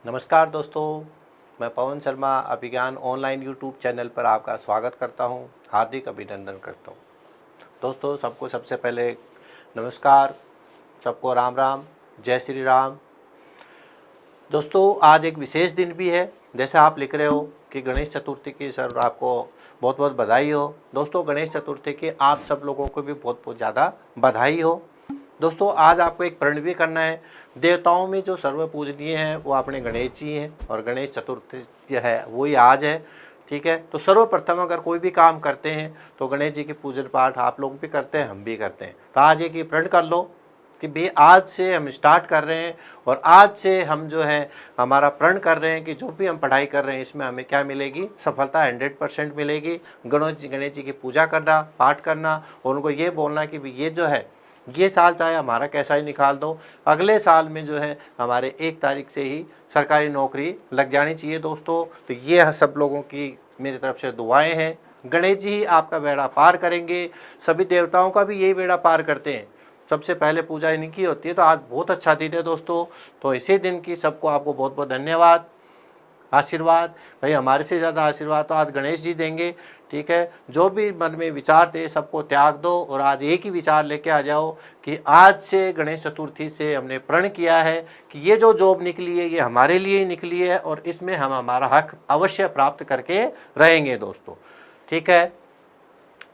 नमस्कार दोस्तों, मैं पवन शर्मा अभिज्ञान ऑनलाइन यूट्यूब चैनल पर आपका स्वागत करता हूं, हार्दिक अभिनंदन करता हूं। दोस्तों, सबको सबसे पहले नमस्कार, सबको राम राम, जय श्री राम। दोस्तों, आज एक विशेष दिन भी है। जैसे आप लिख रहे हो कि गणेश चतुर्थी की सर आपको बहुत बहुत बधाई हो। दोस्तों, गणेश चतुर्थी की आप सब लोगों को भी बहुत बहुत ज़्यादा बधाई हो। दोस्तों, आज आपको एक प्रण भी करना है। देवताओं में जो सर्व पूजनीय हैं वो अपने गणेश जी हैं और गणेश चतुर्थी जो है वही आज है। ठीक है, तो सर्वप्रथम अगर कोई भी काम करते हैं तो गणेश जी की पूजन पाठ आप लोग भी करते हैं, हम भी करते हैं। तो आज एक प्रण कर लो कि भाई आज से हम स्टार्ट कर रहे हैं और आज से हम जो है हमारा प्रण कर रहे हैं कि जो भी हम पढ़ाई कर रहे हैं इसमें हमें क्या मिलेगी, सफलता 100% मिलेगी। गणेश जी की पूजा करना, पाठ करना और उनको ये बोलना कि भाई ये जो है ये साल चाहे हमारा कैसा ही निकाल दो, अगले साल में जो है हमारे 1 तारीख से ही सरकारी नौकरी लग जानी चाहिए। दोस्तों, तो ये सब लोगों की मेरी तरफ से दुआएं हैं। गणेश जी ही आपका बेड़ा पार करेंगे। सभी देवताओं का भी यही बेड़ा पार करते हैं, सबसे पहले पूजा इनकी होती है। तो आज बहुत अच्छा दिन है दोस्तों। तो इसी दिन की सबको आपको बहुत बहुत धन्यवाद, आशीर्वाद। भाई हमारे से ज़्यादा आशीर्वाद तो आज गणेश जी देंगे। ठीक है, जो भी मन में विचार थे सबको त्याग दो और आज एक ही विचार लेके आ जाओ कि आज से गणेश चतुर्थी से हमने प्रण किया है कि ये जो जॉब निकली है ये हमारे लिए ही निकली है और इसमें हम हमारा हक अवश्य प्राप्त करके रहेंगे दोस्तों। ठीक है,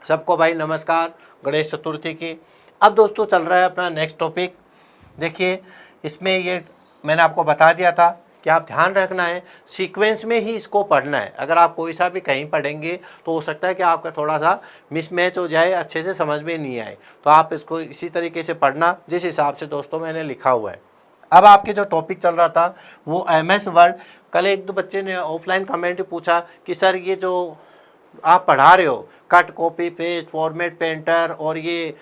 सबको भाई नमस्कार गणेश चतुर्थी की। अब दोस्तों चल रहा है अपना नेक्स्ट टॉपिक। देखिए, इसमें ये मैंने आपको बता दिया था कि आप ध्यान रखना है, सीक्वेंस में ही इसको पढ़ना है। अगर आप कोई सा भी कहीं पढ़ेंगे तो हो सकता है कि आपका थोड़ा सा मिसमैच हो जाए, अच्छे से समझ में नहीं आए। तो आप इसको इसी तरीके से पढ़ना जिस हिसाब से दोस्तों मैंने लिखा हुआ है। अब आपके जो टॉपिक चल रहा था वो MS वर्ड। कल एक दो बच्चे ने ऑफलाइन कमेंट पूछा कि सर ये जो आप पढ़ा रहे हो cut copy paste format painter और ये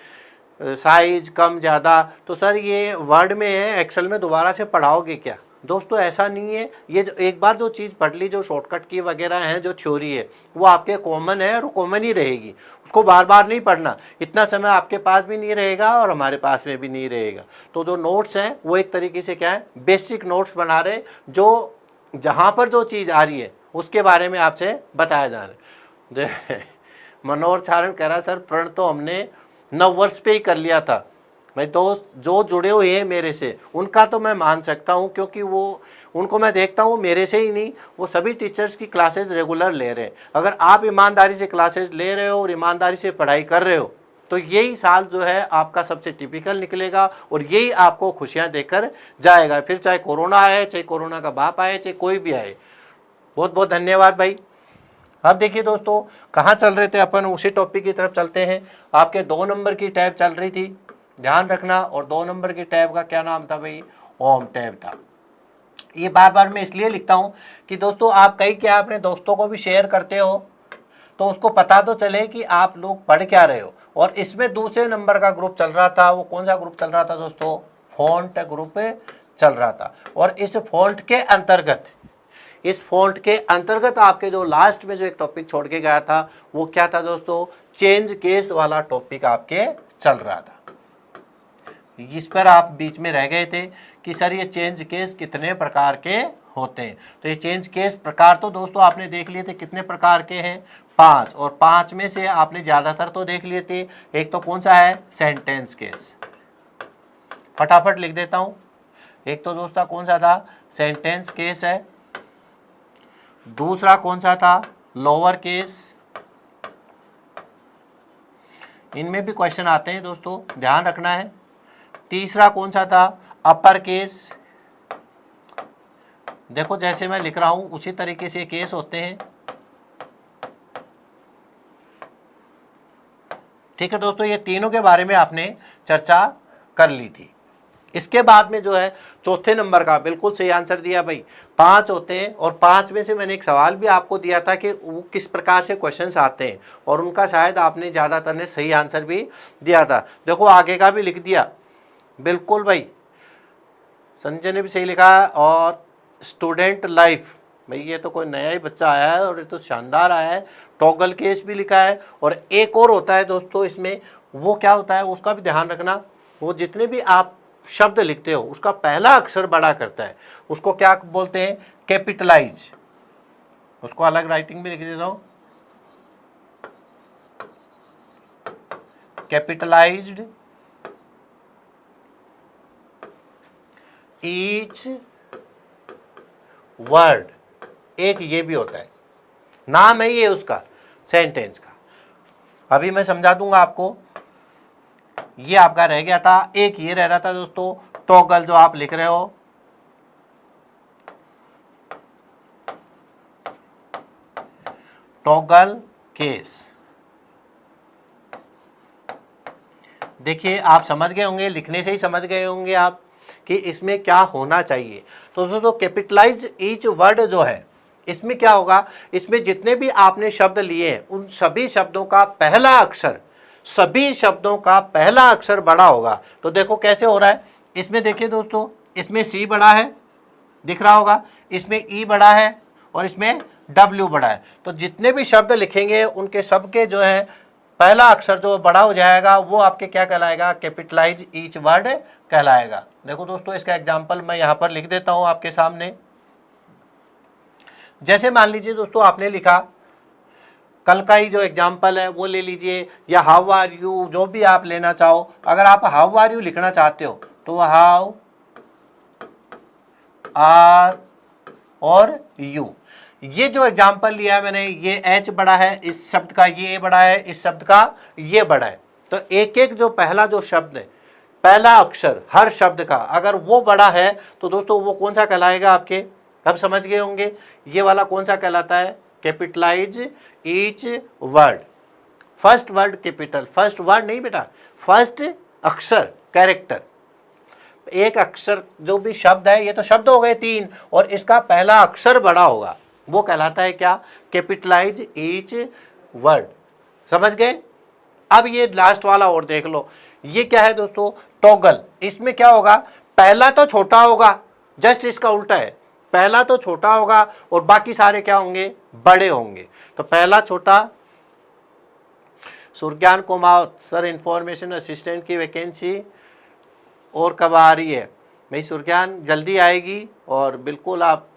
साइज कम ज़्यादा, तो सर ये वर्ड में है, एक्सेल में दोबारा से पढ़ाओगे क्या? दोस्तों, ऐसा नहीं है। ये जो एक बार जो चीज़ पढ़ ली, जो शॉर्टकट की वगैरह है, जो थ्योरी है वो आपके कॉमन है और कॉमन ही रहेगी। उसको बार बार नहीं पढ़ना, इतना समय आपके पास भी नहीं रहेगा और हमारे पास में भी नहीं रहेगा। तो जो नोट्स हैं वो एक तरीके से क्या है, बेसिक नोट्स बना रहे, जो जहाँ पर जो चीज़ आ रही है उसके बारे में आपसे बताया जा रहा है। मनोहर चारण कह रहा सर प्रण तो हमने 9 वर्ष पे ही कर लिया था। भाई दोस्त, जो जुड़े हुए हैं मेरे से उनका तो मैं मान सकता हूं, क्योंकि वो उनको मैं देखता हूं, मेरे से ही नहीं, वो सभी टीचर्स की क्लासेस रेगुलर ले रहे हैं। अगर आप ईमानदारी से क्लासेस ले रहे हो और ईमानदारी से पढ़ाई कर रहे हो तो यही साल जो है आपका सबसे टिपिकल निकलेगा और यही आपको खुशियां देकर जाएगा। फिर चाहे कोरोना आए, चाहे कोरोना का बाप आए, चाहे कोई भी आए। बहुत बहुत धन्यवाद भाई। अब देखिए दोस्तों, कहाँ चल रहे थे अपन, उसी टॉपिक की तरफ चलते हैं। आपके 2 नंबर की टैब चल रही थी, ध्यान रखना। और 2 नंबर की टैब का क्या नाम था भाई? होम टैब था। ये बार बार मैं इसलिए लिखता हूँ कि दोस्तों आप कई क्या अपने दोस्तों को भी शेयर करते हो तो उसको पता तो चले कि आप लोग पढ़ क्या रहे हो। और इसमें दूसरे नंबर का ग्रुप चल रहा था। वो कौन सा ग्रुप चल रहा था दोस्तों? फॉन्ट ग्रुप चल रहा था। और इस फॉन्ट के अंतर्गत आपके जो लास्ट में जो एक टॉपिक छोड़ के गया था वो क्या था दोस्तों? चेंज केस वाला टॉपिक आपके चल रहा था। इस पर आप बीच में रह गए थे कि सर ये चेंज केस कितने प्रकार के होते हैं। तो ये चेंज केस प्रकार तो दोस्तों आपने देख लिए थे, कितने प्रकार के हैं? 5। और 5 में से आपने ज़्यादातर तो देख लिए थे। एक तो कौन सा है? Sentence case. फटाफट लिख देता हूँ। एक तो दोस्तों कौन सा था? सेंटेंस केस है। दूसरा कौन सा था? Lower case. इनमें भी क्वेश्चन आते हैं दोस्तों, ध्यान रखना है। तीसरा कौन सा था? Upper case. देखो जैसे मैं लिख रहा हूं उसी तरीके से केस होते हैं। ठीक है दोस्तों, ये तीनों के बारे में आपने चर्चा कर ली थी। इसके बाद में जो है चौथे नंबर का बिल्कुल सही आंसर दिया भाई। 5 होते हैं और 5 में से मैंने एक सवाल भी आपको दिया था कि वो किस प्रकार से क्वेश्चंस आते हैं और उनका शायद आपने ज़्यादातर ने सही आंसर भी दिया था। देखो आगे का भी लिख दिया बिल्कुल भाई। संजय ने भी सही लिखा है। और स्टूडेंट लाइफ, भाई ये तो कोई नया ही बच्चा आया है और ये तो शानदार आया है। टॉगल केस भी लिखा है। और एक और होता है दोस्तों इसमें, वो क्या होता है उसका भी ध्यान रखना। वो जितने भी आप शब्द लिखते हो उसका पहला अक्षर बड़ा करता है उसको क्या बोलते हैं? कैपिटलाइज। उसको अलग राइटिंग में लिख देता हूं, कैपिटलाइज्ड ईच वर्ड। एक ये भी होता है, नाम है ये उसका सेंटेंस का। अभी मैं समझा दूंगा आपको। ये आपका रह गया था, एक ये रह रहा था दोस्तों टॉगल, जो आप लिख रहे हो टॉगल केस। देखिए आप समझ गए होंगे, लिखने से ही समझ गए होंगे आप कि इसमें क्या होना चाहिए। तो दोस्तों कैपिटलाइज ईच वर्ड जो है, इसमें क्या होगा, इसमें जितने भी आपने शब्द लिए हैं उन सभी शब्दों का पहला अक्षर, सभी शब्दों का पहला अक्षर बड़ा होगा। तो देखो कैसे हो रहा है, इसमें देखिए दोस्तों, इसमें सी बड़ा है, दिख रहा होगा, इसमें ई बड़ा है और इसमें डब्ल्यू बड़ा है। तो जितने भी शब्द लिखेंगे उनके सबके जो है पहला अक्षर जो बड़ा हो जाएगा वो आपके क्या कहलाएगा? कैपिटलाइज ईच वर्ड कहलाएगा। देखो दोस्तों इसका एग्जाम्पल मैं यहाँ पर लिख देता हूँ आपके सामने। जैसे मान लीजिए दोस्तों आपने लिखा, कल का ही जो एग्जाम्पल है वो ले लीजिए, या हाउ आर यू, जो भी आप लेना चाहो। अगर आप हाउ आर यू लिखना चाहते हो तो हाउ आर और यू, ये जो एग्जाम्पल लिया है मैंने, ये एच बड़ा है इस शब्द का, ये बड़ा है इस शब्द का, ये बड़ा है। तो एक एक जो पहला जो शब्द है, पहला अक्षर हर शब्द का अगर वो बड़ा है तो दोस्तों वो कौन सा कहलाएगा आपके? अब समझ गए होंगे ये वाला कौन सा कहलाता है? Capitalise each word. First word capital, first word नहीं बेटा, फर्स्ट अक्षर, कैरेक्टर। एक अक्षर जो भी शब्द है, ये तो शब्द हो गए 3, और इसका पहला अक्षर बड़ा होगा, वो कहलाता है क्या? Capitalise each word. समझ गए? अब ये लास्ट वाला और देख लो, ये क्या है दोस्तों? टॉगल। इसमें क्या होगा? पहला तो छोटा होगा, जस्ट इसका उल्टा है, पहला तो छोटा होगा और बाकी सारे क्या होंगे? बड़े होंगे। तो पहला छोटा, सुरज्ञान कुमार सर इंफॉर्मेशन असिस्टेंट की वैकेंसी और कब आ रही है? भाई सुरज्ञान जल्दी आएगी, और बिल्कुल आप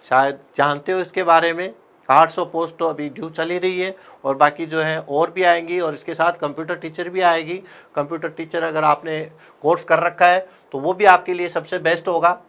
शायद जानते हो इसके बारे में। 800 पोस्ट तो अभी ड्यू चली रही है, और बाकी जो है और भी आएंगी, और इसके साथ कंप्यूटर टीचर भी आएगी। कंप्यूटर टीचर अगर आपने कोर्स कर रखा है तो वो भी आपके लिए सबसे बेस्ट होगा।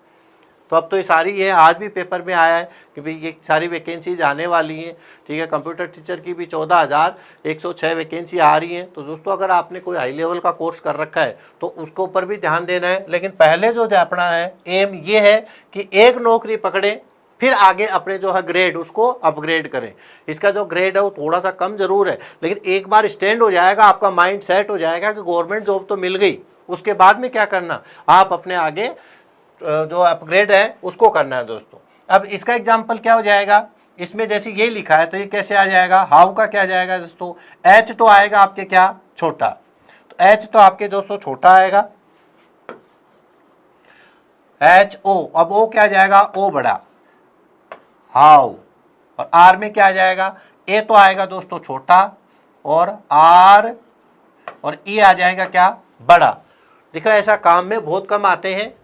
तो अब तो ये सारी है, आज भी पेपर में आया है कि भाई ये सारी वैकेंसीज आने वाली हैं, ठीक है। कंप्यूटर टीचर की भी 14,106 वैकेंसी आ रही हैं। तो दोस्तों अगर आपने कोई हाई लेवल का कोर्स कर रखा है तो उसके ऊपर भी ध्यान देना है। लेकिन पहले जो अपना है एम ये है कि एक नौकरी पकड़े, फिर आगे अपने जो है ग्रेड उसको अपग्रेड करें। इसका जो ग्रेड है वो थोड़ा सा कम जरूर है, लेकिन एक बार स्टैंड हो जाएगा, आपका माइंड सेट हो जाएगा कि गवर्नमेंट जॉब तो मिल गई, उसके बाद में क्या करना, आप अपने आगे जो अपग्रेड है उसको करना है दोस्तों। अब इसका एग्जाम्पल क्या हो जाएगा? इसमें जैसे ये लिखा है तो ये कैसे आ जाएगा? हाउ का क्या जाएगा दोस्तों? एच तो आएगा आपके क्या? छोटा। तो एच तो आपके दोस्तों छोटा आएगा, एच ओ। अब ओ क्या जाएगा? ओ बड़ा, हाउ। और आर में क्या आ जाएगा? ए तो आएगा दोस्तों छोटा, और आर और ई आ जाएगा क्या? बड़ा। देखो ऐसा काम में बहुत कम आते हैं।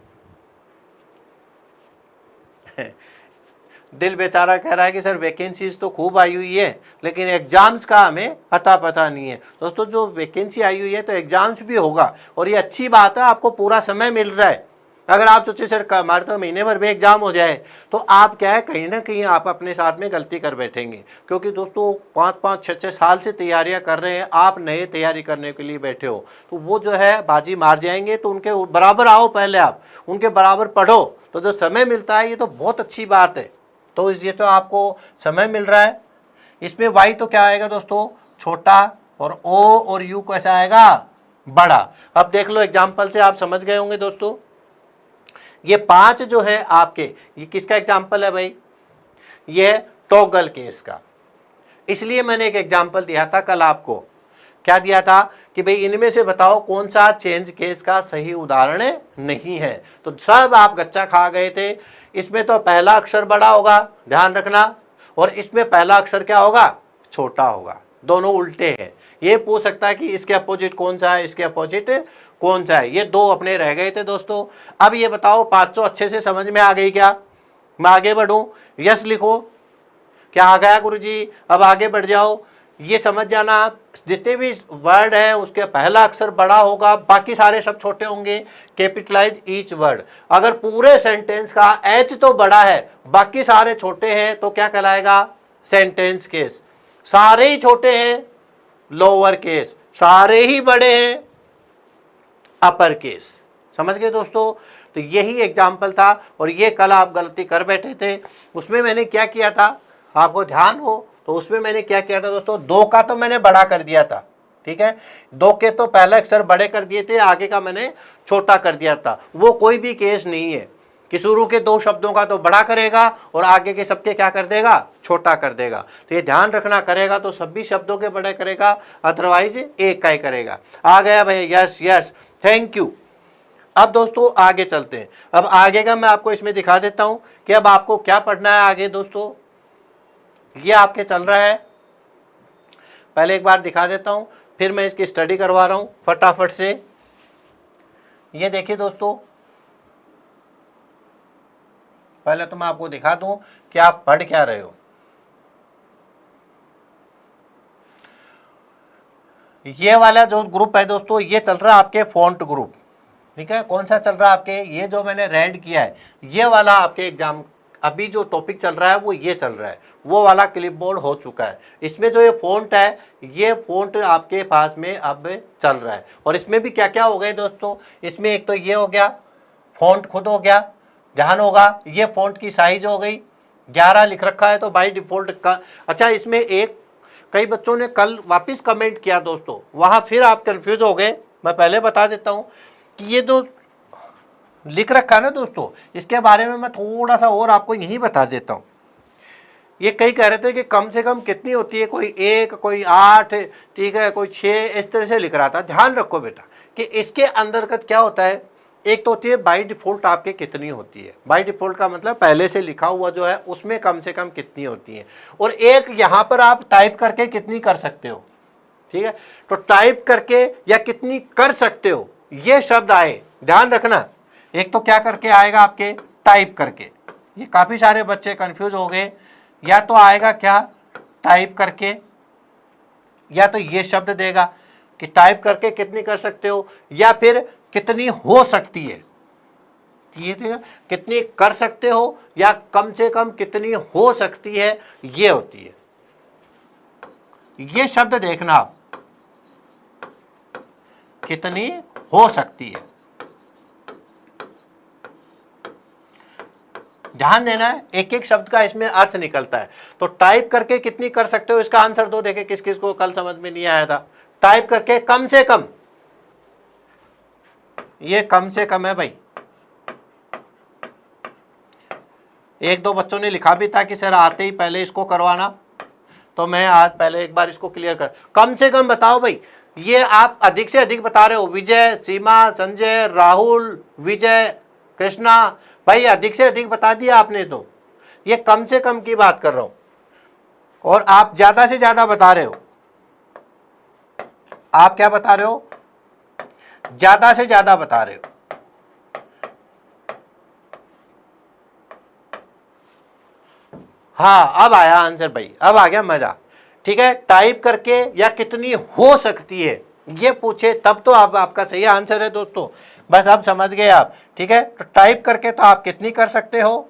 दिल बेचारा कह रहा है कि सर वैकेंसीज तो खूब आई हुई है, लेकिन एग्जाम्स का हमें अता पता नहीं है। दोस्तों जो वैकेंसी आई हुई है तो एग्जाम्स भी होगा, और ये अच्छी बात है, आपको पूरा समय मिल रहा है। अगर आप सोचे सर हमारे तो महीने भर में एग्जाम हो जाए, तो आप क्या है, कहीं ना कहीं आप अपने साथ में गलती कर बैठेंगे। क्योंकि दोस्तों 5-5, 6-6 साल से तैयारियां कर रहे हैं, आप नए तैयारी करने के लिए बैठे हो, तो वो जो है बाजी मार जाएंगे। तो उनके बराबर आओ, पहले आप उनके बराबर पढ़ो। तो जो समय मिलता है ये तो बहुत अच्छी बात है। तो ये तो आपको समय मिल रहा है। इसमें वाई तो क्या आएगा दोस्तों? छोटा, और ओ और यू कैसा आएगा? बड़ा। अब देख लो एग्जाम्पल से आप समझ गए होंगे दोस्तों। ये 5 जो है आपके, ये किसका एग्जाम्पल है भाई? ये टॉगल केस का। इसलिए मैंने एक एग्जाम्पल दिया था कल आपको। क्या दिया था कि भाई इनमें से बताओ कौन सा चेंज केस का सही उदाहरण नहीं है। तो सब आप गच्चा खा गए थे। इसमें तो पहला अक्षर बड़ा होगा, ध्यान रखना, और इसमें पहला अक्षर क्या होगा? छोटा होगा। दोनों उल्टे हैं। ये पूछ सकता है कि इसके अपोजिट कौन सा है, इसके अपोजिट कौन सा है। ये दो अपने रह गए थे दोस्तों। अब ये बताओ 500 अच्छे से समझ में आ गई क्या? मैं आगे बढ़ूं? यस लिखो। क्या आ गया गुरुजी? अब आगे बढ़ जाओ। ये समझ जाना आप, जितने भी वर्ड है उसके पहला अक्षर बड़ा होगा, बाकी सारे सब छोटे होंगे। Capitalise each word. अगर पूरे सेंटेंस का एच तो बड़ा है, बाकी सारे छोटे हैं, तो क्या कहलाएगा? Sentence case. सारे ही छोटे हैं, लोअर केस। सारे ही बड़े हैं, अपर केस। समझ गए दोस्तों? तो यही एग्जाम्पल था, और ये कल आप गलती कर बैठे थे। उसमें मैंने क्या किया था, आपको ध्यान हो तो उसमें मैंने क्या किया था दोस्तों, 2 का तो मैंने बड़ा कर दिया था, ठीक है। 2 के तो पहले अक्षर बड़े कर दिए थे, आगे का मैंने छोटा कर दिया था। वो कोई भी केस नहीं है कि शुरू के 2 शब्दों का तो बड़ा करेगा और आगे के सबके क्या कर देगा, छोटा कर देगा। तो ये ध्यान रखना, करेगा तो सभी शब्दों के बड़े करेगा, अदरवाइज एक का ही करेगा। आ गया भैया? Yes yes, thank you. अब दोस्तों आगे चलते हैं। अब आगे का मैं आपको इसमें दिखा देता हूं कि अब आपको क्या पढ़ना है आगे दोस्तों। ये आपके चल रहा है, पहले एक बार दिखा देता हूं, फिर मैं इसकी स्टडी करवा रहा हूं फटाफट से। ये देखिए दोस्तों, पहले तो मैं आपको दिखा दूं कि आप पढ़ क्या रहे हो। ये वाला जो ग्रुप है दोस्तों, ये चल रहा है आपके फॉन्ट ग्रुप, ठीक है। कौन सा चल रहा है आपके? ये जो मैंने रेड किया है, ये वाला आपके एग्जाम अभी जो टॉपिक चल रहा है वो ये चल रहा है। वो वाला क्लिपबोर्ड हो चुका है। इसमें जो ये फ़ॉन्ट है, ये फ़ॉन्ट आपके पास में अब चल रहा है। और इसमें भी क्या क्या हो गए दोस्तों, इसमें एक तो ये हो गया, फ़ॉन्ट खुद हो गया, ध्यान होगा। ये फ़ॉन्ट की साइज हो गई, 11 लिख रखा है तो बाई डिफ़ॉल्ट का। अच्छा, इसमें एक कई बच्चों ने कल वापस कमेंट किया दोस्तों, वहाँ फिर आप कन्फ्यूज़ हो गए। मैं पहले बता देता हूँ कि ये जो लिख रखा है ना दोस्तों, इसके बारे में मैं थोड़ा सा और आपको यही बता देता हूँ। ये कई कह रहे थे कि कम से कम कितनी होती है, कोई 1, कोई 8, ठीक है, कोई 6, इस तरह से लिख रहा था। ध्यान रखो बेटा कि इसके अंतर्गत क्या होता है। एक तो होती है बाय डिफ़ॉल्ट आपके कितनी होती है। बाय डिफ़ॉल्ट का मतलब पहले से लिखा हुआ जो है उसमें कम से कम कितनी होती है, और एक यहाँ पर आप टाइप करके कितनी कर सकते हो, ठीक है। तो टाइप करके या कितनी कर सकते हो, ये शब्द आए, ध्यान रखना। एक तो क्या करके आएगा आपके, टाइप करके। ये काफ़ी सारे बच्चे कंफ्यूज हो गए। या तो आएगा क्या, टाइप करके, या तो ये शब्द देगा कि टाइप करके कितनी कर सकते हो, या फिर कितनी हो सकती है। ये देगा कितनी कर सकते हो, या कम से कम कितनी हो सकती है, ये होती है। ये शब्द देखना आप, कितनी हो सकती है, ध्यान देना है। एक एक शब्द का इसमें अर्थ निकलता है। तो टाइप करके कितनी कर सकते हो, इसका आंसर दो। देखे किस किस को कल समझ में नहीं आया था। टाइप करके कम से कम, ये कम से कम है भाई। 1-2 बच्चों ने लिखा भी था कि सर आते ही पहले इसको करवाना, तो मैं आज पहले एक बार इसको क्लियर कर। कम से कम बताओ भाई, ये आप अधिक से अधिक बता रहे हो। विजय, सीमा, संजय, राहुल, विजय, कृष्णा, भाई अधिक से अधिक बता दिया आपने। तो ये कम से कम की बात कर रहा हूं, और आप ज्यादा से ज्यादा बता रहे हो। आप क्या बता रहे हो, ज्यादा से ज्यादा बता रहे हो। हाँ, अब आया आंसर भाई, अब आ गया मजा, ठीक है। टाइप करके या कितनी हो सकती है, ये पूछे तब तो आपका सही आंसर है दोस्तों। बस अब समझ गए आप, ठीक है। तो टाइप करके तो आप कितनी कर सकते हो,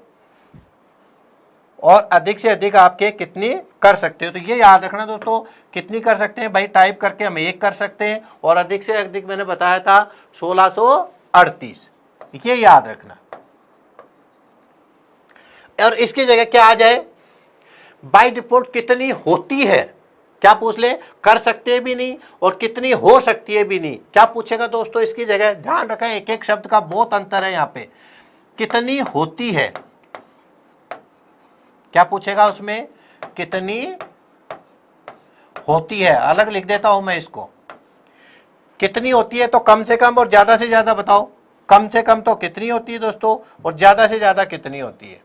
और अधिक से अधिक आपके कितनी कर सकते हो। तो ये याद रखना दोस्तों, कितनी कर सकते हैं भाई। टाइप करके हम 1 कर सकते हैं, और अधिक से अधिक मैंने बताया था 1638, ये याद रखना। और इसकी जगह क्या आ जाए, बाय डिफॉल्ट कितनी होती है, क्या पूछ ले, कर सकते भी नहीं और कितनी हो सकती है भी नहीं। क्या पूछेगा दोस्तों इसकी जगह, ध्यान रखें एक एक शब्द का बहुत अंतर है यहाँ पे। कितनी होती है, क्या पूछेगा उसमें, कितनी होती है। अलग लिख देता हूं मैं इसको। कितनी होती है तो कम से कम और ज्यादा से ज्यादा बताओ। कम से कम तो कितनी होती है दोस्तों, और ज्यादा से ज्यादा कितनी होती है,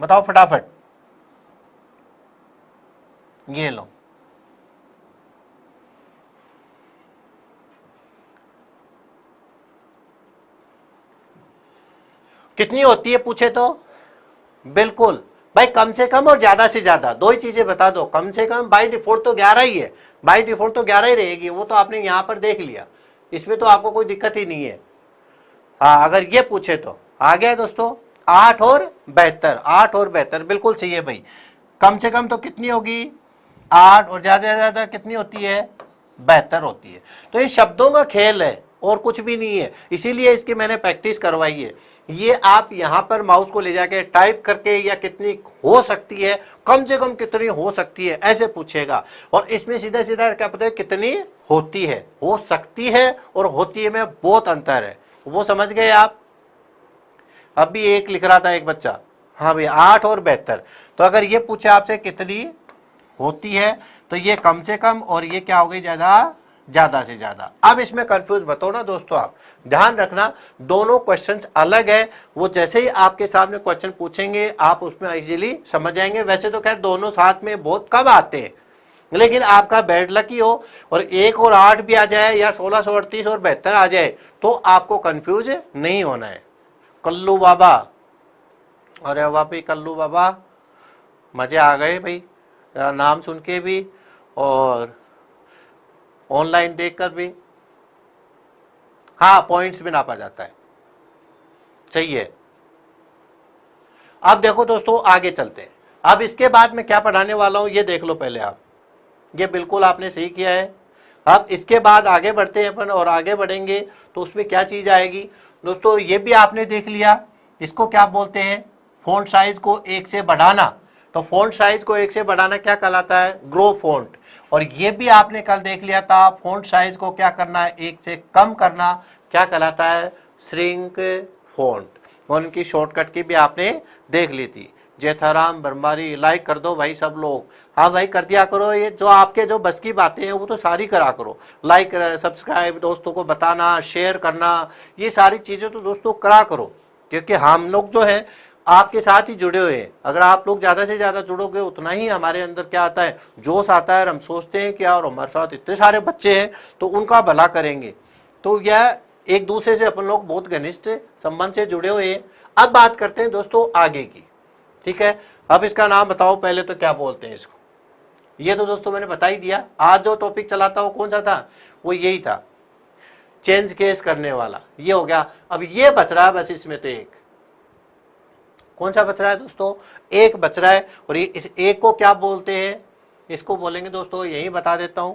बताओ फटाफट। ये लो, कितनी होती है पूछे तो? बिल्कुल भाई कम से कम और ज्यादा से ज्यादा, दो ही चीजें बता दो। कम से कम बाई डिफॉल्ट तो 11 ही है, बाई डिफॉल्ट तो 11 ही रहेगी, वो तो आपने यहां पर देख लिया, इसमें तो आपको कोई दिक्कत ही नहीं है। हाँ अगर ये पूछे तो आ गया दोस्तों 8 और 72, 8 और 72 बिल्कुल सही है भाई। कम से कम तो कितनी होगी 8 और ज्यादा से ज्यादा कितनी होती है 72 होती है। तो ये शब्दों का खेल है और कुछ भी नहीं है, इसीलिए इसकी मैंने प्रैक्टिस करवाई है। ये आप यहां पर माउस को ले जाके टाइप करके या कितनी हो सकती है, कम से कम कितनी हो सकती है ऐसे पूछेगा, और इसमें सीधा सीधा क्या पता है कितनी होती है। हो सकती है और होती है में बहुत अंतर है, वो समझ गए आप। अभी एक लिख रहा था एक बच्चा, हाँ भाई 8 और 72, तो अगर ये पूछे आपसे कितनी होती है तो ये कम से कम और ये क्या हो गई ज्यादा से ज्यादा। अब इसमें कंफ्यूज मत हो ना दोस्तों, आप ध्यान रखना दोनों क्वेश्चंस अलग है, वो जैसे ही आपके सामने क्वेश्चन पूछेंगे आप उसमें इजीली समझ जाएंगे। वैसे तो खैर दोनों साथ में बहुत कम आते हैं, लेकिन आपका बैड लक ही हो और 1 और 8 भी आ जाए या 1638 और 72 आ जाए तो आपको कंफ्यूज नहीं होना है। कल्लू बाबा, अरे वाह भाई कल्लू बाबा, मजे आ गए भाई नाम सुन के भी और ऑनलाइन देखकर भी। हाँ पॉइंट्स भी नापा जाता है, सही है। अब देखो दोस्तों आगे चलते हैं। अब इसके बाद मैं क्या पढ़ाने वाला हूं ये देख लो पहले आप, ये बिल्कुल आपने सही किया है। अब इसके बाद आगे बढ़ते हैं अपन, और आगे बढ़ेंगे तो उसमें क्या चीज आएगी दोस्तों, ये भी आपने देख लिया। इसको क्या बोलते हैं, फॉन्ट साइज को 1 से बढ़ाना। तो फॉन्ट साइज को 1 से बढ़ाना क्या कहलाता है, ग्रो फॉन्ट। और ये भी आपने कल देख लिया था, फॉन्ट साइज को क्या करना है 1 से कम करना, क्या कहलाता है, श्रिंक फॉन्ट। और उनकी शॉर्टकट की भी आपने देख ली थी। जेठाराम बरमारी, लाइक कर दो भाई सब लोग, हाँ भाई कर दिया करो, ये जो आपके जो बस की बातें हैं वो तो सारी करा करो। लाइक सब्सक्राइब, दोस्तों को बताना, शेयर करना, ये सारी चीज़ें तो दोस्तों करा करो, क्योंकि हम लोग जो है आपके साथ ही जुड़े हुए हैं। अगर आप लोग ज़्यादा से ज़्यादा जुड़ोगे उतना ही हमारे अंदर क्या आता है, जोश आता है, और हम सोचते हैं क्या, और हमारे साथ इतने सारे बच्चे हैं तो उनका भला करेंगे। तो यह एक दूसरे से अपन लोग बहुत घनिष्ठ संबंध से जुड़े हुए हैं। अब बात करते हैं दोस्तों आगे की, ठीक है। अब इसका नाम बताओ पहले तो क्या बोलते हैं इसको, ये तो दोस्तों मैंने बता ही दिया। आज जो टॉपिक चलाता वो कौन सा था, वो यही था, चेंज केस करने वाला, ये हो गया। अब ये बच रहा है बस इसमें तो एक, कौन सा बच रहा है दोस्तों, एक बच रहा है। और ये इस एक को क्या बोलते हैं, इसको बोलेंगे दोस्तों, यही बता देता हूं,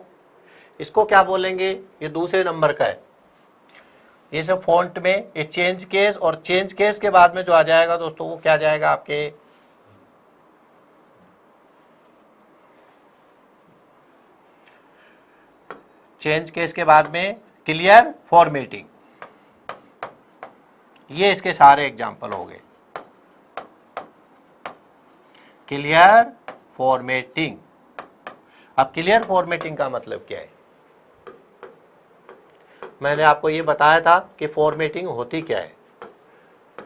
इसको क्या बोलेंगे, ये दूसरे नंबर का है। ये सब फॉन्ट में ये चेंज केस, और चेंज केस के बाद में जो आ जाएगा दोस्तों वो क्या जाएगा आपके, चेंज केस के बाद में क्लियर फॉर्मेटिंग। ये इसके सारे एग्जाम्पल हो गए। क्लियर फॉर्मेटिंग, अब क्लियर फॉर्मेटिंग का मतलब क्या है, मैंने आपको ये बताया था कि फॉर्मेटिंग होती क्या है।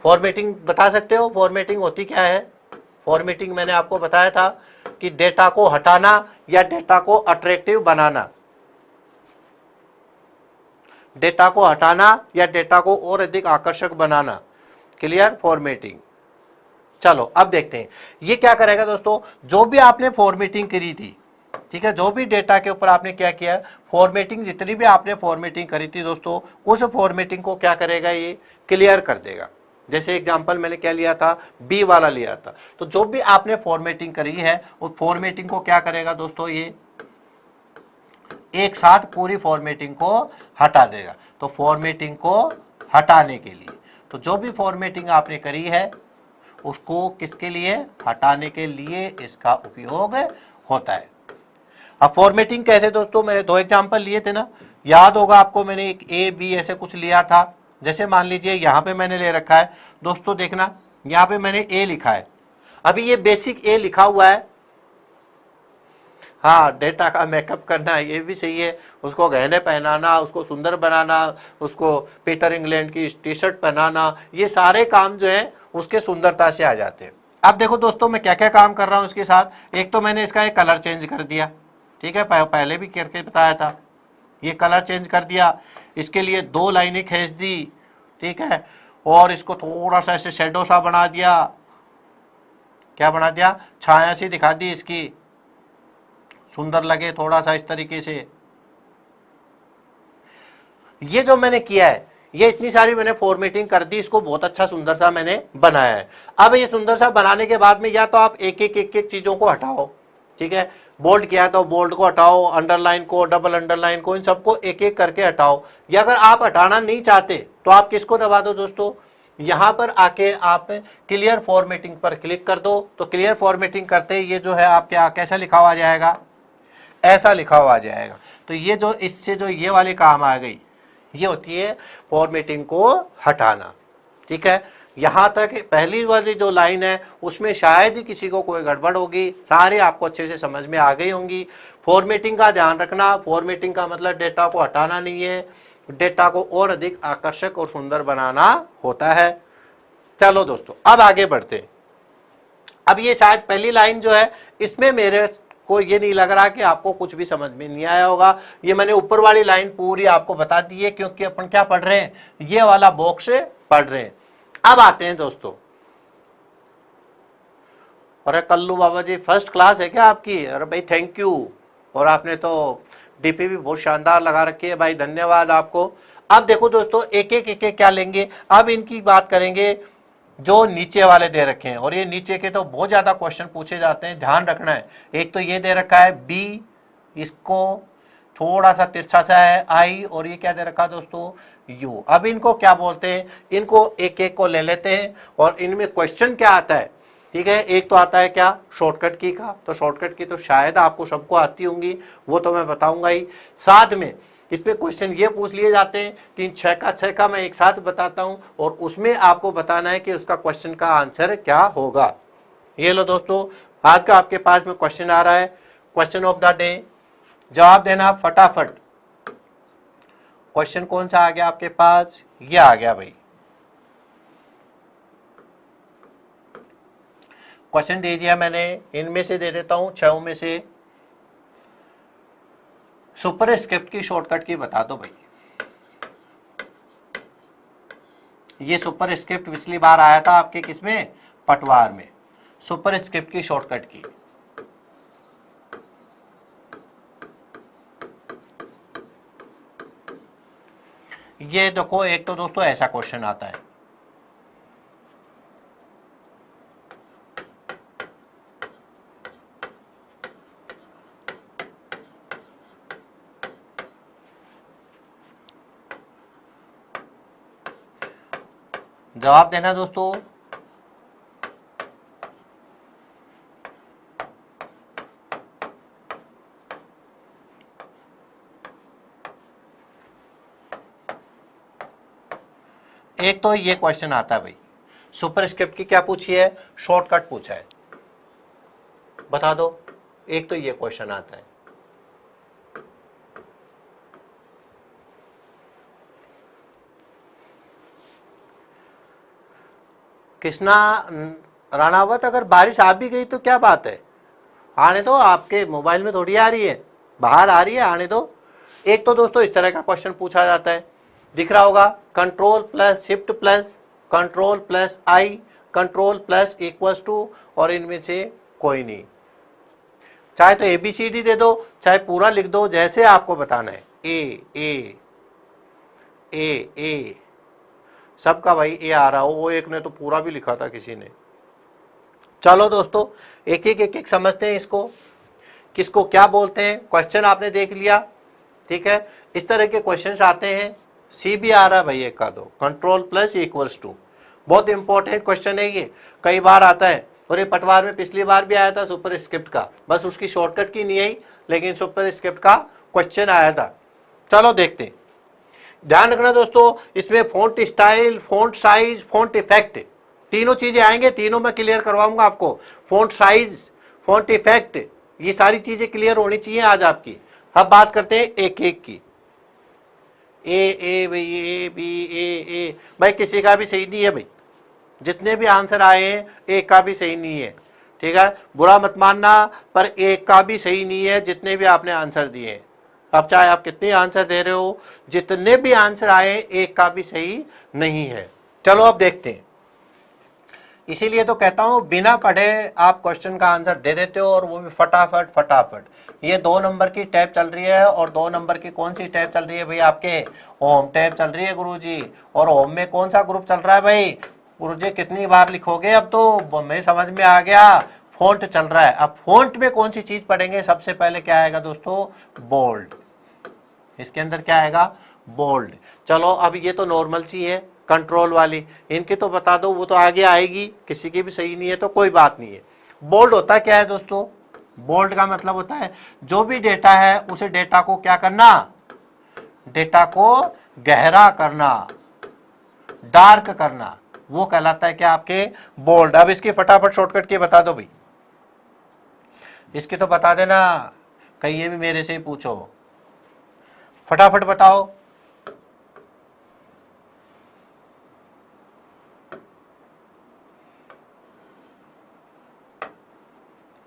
फॉर्मेटिंग बता सकते हो फॉर्मेटिंग होती क्या है। फॉर्मेटिंग मैंने आपको बताया था कि डेटा को हटाना या डेटा को अट्रैक्टिव बनाना, डेटा को हटाना या डेटा को और अधिक आकर्षक बनाना, क्लियर फॉर्मेटिंग। चलो अब देखते हैं ये क्या करेगा दोस्तों, जो भी आपने फॉर्मेटिंग करी थी, ठीक है, जो भी डेटा के ऊपर आपने क्या किया फॉर्मेटिंग, जितनी भी आपने फॉर्मेटिंग करी थी दोस्तों, उस फॉर्मेटिंग को क्या करेगा, ये क्लियर कर देगा। जैसे एग्जांपल मैंने क्या लिया था, बी वाला लिया था। तो जो भी आपने फॉर्मेटिंग करी है उस फॉर्मेटिंग को क्या करेगा दोस्तों, ये एक साथ पूरी फॉर्मेटिंग को हटा देगा। तो फॉर्मेटिंग को हटाने के लिए, तो जो भी फॉर्मेटिंग आपने करी है उसको किसके लिए, हटाने के लिए इसका उपयोग होता है। अब फॉर्मेटिंग कैसे दोस्तों, मैंने दो एग्जांपल लिए थे ना, याद होगा आपको, मैंने एक ए बी ऐसे कुछ लिया था। जैसे मान लीजिए यहाँ पे मैंने ले रखा है दोस्तों, देखना यहाँ पे मैंने ए लिखा है, अभी ये बेसिक ए लिखा हुआ है। हाँ डेटा का मेकअप करना ये भी सही है, उसको गहने पहनाना, उसको सुंदर बनाना, उसको पीटर इंग्लैंड की टी शर्ट पहनाना, ये सारे काम जो है उसके सुंदरता से आ जाते हैं। अब देखो दोस्तों मैं क्या क्या काम कर रहा हूँ इसके साथ। एक तो मैंने इसका एक कलर चेंज कर दिया, ठीक है, पहले भी करके बताया था, ये कलर चेंज कर दिया, इसके लिए 2 लाइनें खींच दी, ठीक है, और इसको थोड़ा सा ऐसे शेडो सा बना दिया, क्या बना दिया, छाया सी दिखा दी इसकी, सुंदर लगे थोड़ा सा इस तरीके से। ये जो मैंने किया है, ये इतनी सारी मैंने फॉर्मेटिंग कर दी, इसको बहुत अच्छा सुंदर सा मैंने बनाया है। अब ये सुंदर सा बनाने के बाद में या तो आप एक एक चीजों को हटाओ, ठीक है, बोल्ड किया तो बोल्ड को हटाओ, अंडरलाइन को, डबल अंडरलाइन को, इन सबको एक एक करके हटाओ। या अगर आप हटाना नहीं चाहते तो आप किसको दबा दो दोस्तों, यहां पर आके आप क्लियर फॉर्मेटिंग पर क्लिक कर दो। तो क्लियर फॉर्मेटिंग करते ये जो है आपके कैसा लिखा हुआ आ जाएगा, ऐसा लिखा हुआ आ जाएगा। तो ये जो इससे जो ये वाली काम आ गई, ये होती है फॉर्मेटिंग को हटाना, ठीक है। यहां तक पहली वाली जो लाइन है उसमें शायद ही किसी को कोई गड़बड़ होगी, सारे आपको अच्छे से समझ में आ गई होंगी। फॉर्मेटिंग का ध्यान रखना, फॉर्मेटिंग का मतलब डेटा को हटाना नहीं है, डेटा को और अधिक आकर्षक और सुंदर बनाना होता है। चलो दोस्तों अब आगे बढ़ते हैं। अब ये शायद पहली लाइन जो है इसमें मेरे को ये नहीं लग रहा कि आपको कुछ भी समझ में नहीं आया होगा। ये मैंने ऊपर वाली लाइन पूरी आपको बता दी है, क्योंकि अपन क्या पढ़ रहे हैं, ये वाला बॉक्स पढ़ रहे हैं। अब आते हैं दोस्तों, अरे कल्लू बाबा जी फर्स्ट क्लास है क्या आपकी, अरे भाई थैंक यू, और आपने तो डीपी भी बहुत शानदार लगा रखी है भाई, धन्यवाद आपको। अब देखो दोस्तों एक एक क्या लेंगे, अब इनकी बात करेंगे जो नीचे वाले दे रखे हैं, और ये नीचे के तो बहुत ज्यादा क्वेश्चन पूछे जाते हैं, ध्यान रखना है। एक तो ये दे रखा है बी, इसको थोड़ा सा तिरछा सा है आई, और ये क्या दे रखा है दोस्तों, यू। अब इनको क्या बोलते हैं, इनको एक एक को ले लेते हैं, और इनमें क्वेश्चन क्या आता है, ठीक है। एक तो आता है क्या, शॉर्टकट की का, तो शॉर्टकट की तो शायद आपको सबको आती होंगी, वो तो मैं बताऊंगा ही। साथ में इसमें क्वेश्चन ये पूछ लिए जाते हैं कि 6 का मैं एक साथ बताता हूं, और उसमें आपको बताना है कि उसका क्वेश्चन का आंसर क्या होगा। ये लो दोस्तों, आज का आपके पास में क्वेश्चन आ रहा है, क्वेश्चन ऑफ द डे, जवाब देना फटाफट। क्वेश्चन कौन सा आ गया आपके पास, ये आ गया भाई, क्वेश्चन दे दिया मैंने, इनमें से दे देता हूं 6 में से, सुपर स्क्रिप्ट की शॉर्टकट की बता दो भाई। ये सुपर स्क्रिप्ट पिछली बार आया था आपके किसमें, पटवार में, सुपर स्क्रिप्ट की शॉर्टकट की। ये देखो एक तो दोस्तों ऐसा क्वेश्चन आता है, जवाब देना दोस्तों। एक तो ये क्वेश्चन आता है भाई, सुपर स्क्रिप्ट की क्या पूछी है, शॉर्टकट पूछा है, बता दो। एक तो ये क्वेश्चन आता है, कृष्णा राणावत, अगर बारिश आ भी गई तो क्या बात है, आने दो, आपके मोबाइल में थोड़ी आ रही है, बाहर आ रही है, आने दो। एक तो दोस्तों इस तरह का क्वेश्चन पूछा जाता है, दिख रहा होगा, control plus shift plus control plus I control plus equals to, और इनमें से कोई नहीं, चाहे तो ABCD दे दो, चाहे पूरा लिख दो, जैसे आपको बताना है। ए ए ए ए सबका भाई ए आ रहा हो, वो एक ने तो पूरा भी लिखा था किसी ने। चलो दोस्तों एक एक समझते हैं इसको, किसको क्या बोलते हैं। क्वेश्चन आपने देख लिया, ठीक है, इस तरह के क्वेश्चंस आते हैं। सी भी आ रहा है भाई एक का दो, कंट्रोल प्लस इक्वल्स टू, बहुत इंपॉर्टेंट क्वेश्चन है ये, कई बार आता है, और ये पटवार में पिछली बार भी आया था सुपर स्क्रिप्ट का, बस उसकी शॉर्टकट की नहीं आई, लेकिन सुपर स्क्रिप्ट का क्वेश्चन आया था। चलो देखते हैं, ध्यान रखना दोस्तों, इसमें font style, font size, font effect, तीनों चीजें आएंगे, तीनों मैं क्लियर करवाऊंगा आपको। फॉन्ट साइज, फॉन्ट इफेक्ट, ये सारी चीजें क्लियर होनी चाहिए आज आपकी। अब बात करते हैं एक एक की। ए भाई, ए बी ए भाई, किसी का भी सही नहीं है भाई, जितने भी आंसर आए हैं एक का भी सही नहीं है, ठीक है, बुरा मत मानना, पर एक का भी सही नहीं है जितने भी आपने आंसर दिए हैं। अब चाहे आप कितने आंसर दे रहे हो, जितने भी आंसर आए एक का भी सही नहीं है, चलो अब देखते हैं। इसीलिए तो कहता हूं बिना पढ़े आप क्वेश्चन का आंसर दे देते हो, और वो भी फटाफट फटाफट। ये 2 नंबर की टैब चल रही है, और 2 नंबर की कौन सी टैब चल रही है भाई? आपके होम टैब चल रही है गुरुजी। और होम में कौन सा ग्रुप चल रहा है भाई? गुरुजी कितनी बार लिखोगे? अब तो मैं समझ में आ गया, फ़ॉन्ट चल रहा है। अब फ़ॉन्ट में कौन सी चीज़ पढ़ेंगे? सबसे पहले क्या आएगा दोस्तों? बोल्ड। इसके अंदर क्या आएगा? बोल्ड। चलो अब ये तो नॉर्मल सी है, कंट्रोल वाली, इनकी तो बता दो, वो तो आगे आएगी, किसी की भी सही नहीं है तो कोई बात नहीं है। बोल्ड होता क्या है दोस्तों? बोल्ड का मतलब होता है जो भी डेटा है उसे डेटा को क्या करना? डेटा को गहरा करना, डार्क करना, वो कहलाता है क्या? आपके बोल्ड। अब इसकी फटाफट शॉर्टकट की बता दो भाई, इसकी तो बता देना, कहीं ये भी मेरे से ही पूछो, फटाफट बताओ।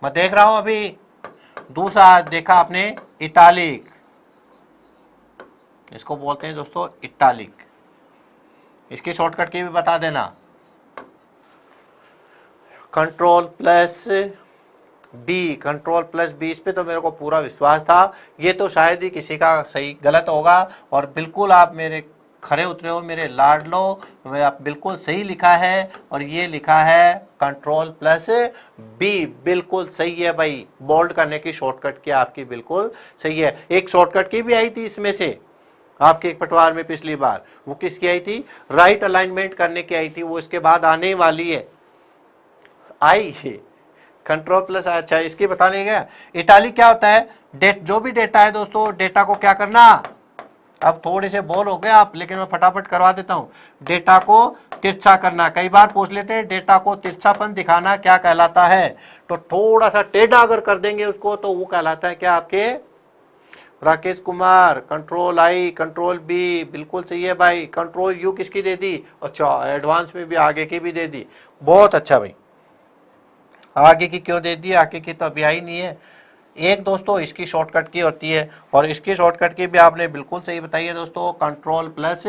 मैं देख रहा हूं अभी। दूसरा देखा आपने, इटालिक, इसको बोलते हैं दोस्तों इटालिक। इसकी शॉर्टकट की भी बता देना, control plus B. Control plus B, इस पे तो मेरे को पूरा विश्वास था। ये तो शायद ही किसी का सही गलत होगा, और बिल्कुल आप मेरे खरे उतरे हो, मेरे लाडलो। आप बिल्कुल सही लिखा है, और ये लिखा है कंट्रोल प्लस बी, बिल्कुल सही है भाई। बोल्ड करने की शॉर्टकट की आपकी बिल्कुल सही है। एक शॉर्टकट की भी आई थी इसमें से आपके एक पटवार में पिछली बार, वो किसकी आई थी? राइट अलाइनमेंट करने की आई थी, वो इसके बाद आने वाली है, आई है। कंट्रोल प्लस, अच्छा इसकी बताने गया। इटालिक क्या होता है? जो भी डेटा है दोस्तों, डेटा को क्या करना? अब थोड़े से बोल हो गए आप, लेकिन मैं फटाफट करवा देता हूं। डेटा को तिरछा करना, कई बार पूछ लेते हैं डेटा को तिरछापन दिखाना क्या कहलाता है? तो थोड़ा सा टेढ़ा अगर कर देंगे उसको तो वो कहलाता है क्या? आपके Rakesh Kumar, control I, control B, बिल्कुल सही है भाई। कंट्रोल यू किसकी दे दी? अच्छा, एडवांस में भी आगे की भी दे दी, बहुत अच्छा भाई। आगे की क्यों दे दी? आगे की तो अभी आई नहीं है। एक दोस्तों इसकी शॉर्टकट की होती है, और इसकी शॉर्टकट की भी आपने बिल्कुल सही बताई है दोस्तों, कंट्रोल प्लस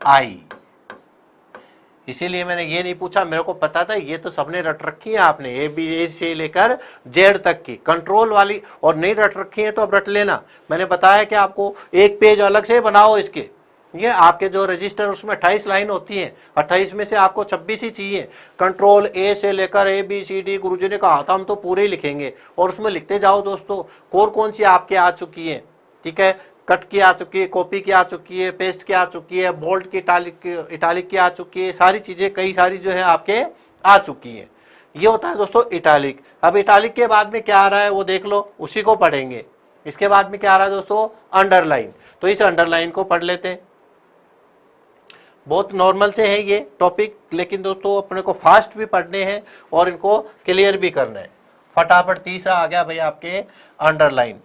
आई। इसीलिए मैंने ये नहीं पूछा, मेरे को पता था ये तो सबने रट रखी है आपने, ए बी ए से लेकर जेड तक की कंट्रोल वाली, और नहीं रट रखी है तो अब रट लेना। मैंने बताया कि आपको एक पेज अलग से बनाओ इसके, ये आपके जो रजिस्टर उसमें 28 लाइन होती हैं, 28 में से आपको 26 ही चाहिए। कंट्रोल ए से लेकर ए बी सी डी, गुरुजी ने कहा था हम तो पूरे ही लिखेंगे, और उसमें लिखते जाओ दोस्तों। कौन सी आपके आ चुकी है? ठीक है, कट की आ चुकी है, कॉपी की आ चुकी है, पेस्ट की आ चुकी है, बोल्ड की, इटालिक की आ चुकी है, सारी चीजें कई सारी जो है आपके आ चुकी है। ये होता है दोस्तों इटालिक। अब इटालिक के बाद में क्या आ रहा है वो देख लो, उसी को पढ़ेंगे। इसके बाद में क्या आ रहा है दोस्तों? अंडरलाइन। तो इस अंडरलाइन को पढ़ लेते हैं। बहुत नॉर्मल से है ये टॉपिक, लेकिन दोस्तों अपने को फास्ट भी पढ़ने हैं और इनको क्लियर भी करना है। फटाफट तीसरा आ गया भाई आपके अंडरलाइन।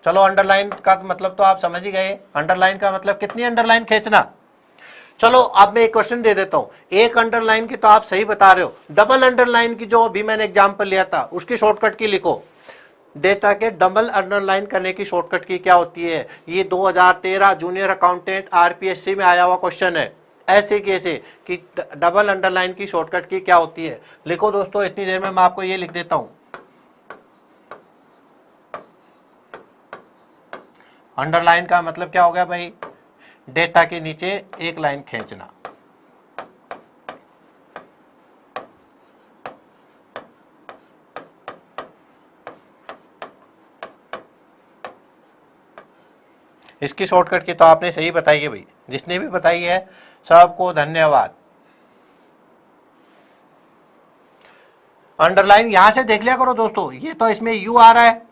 चलो अंडरलाइन का मतलब तो आप समझ ही गए। अंडरलाइन का मतलब कितनी अंडरलाइन खींचना। चलो अब मैं एक क्वेश्चन दे देता हूं। एक अंडरलाइन की तो आप सही बता रहे हो, डबल अंडरलाइन की जो अभी मैंने एग्जांपल लिया था उसकी शॉर्टकट की लिखो। डेटा के डबल अंडरलाइन करने की शॉर्टकट की क्या होती है? ये 2013 जूनियर अकाउंटेंट आरपीएससी में आया हुआ क्वेश्चन है। ऐसे कैसे कि डबल अंडरलाइन की शॉर्टकट की क्या होती है? लिखो दोस्तों, इतनी देर में मैं आपको ये लिख देता हूं। अंडरलाइन का मतलब क्या हो गया भाई? डेटा के नीचे एक लाइन खींचना। इसकी शॉर्टकट की तो आपने सही बताई है भाई, जिसने भी बताई है सबको धन्यवाद। अंडरलाइन यहां से देख लिया करो दोस्तों, ये तो इसमें यू आ रहा है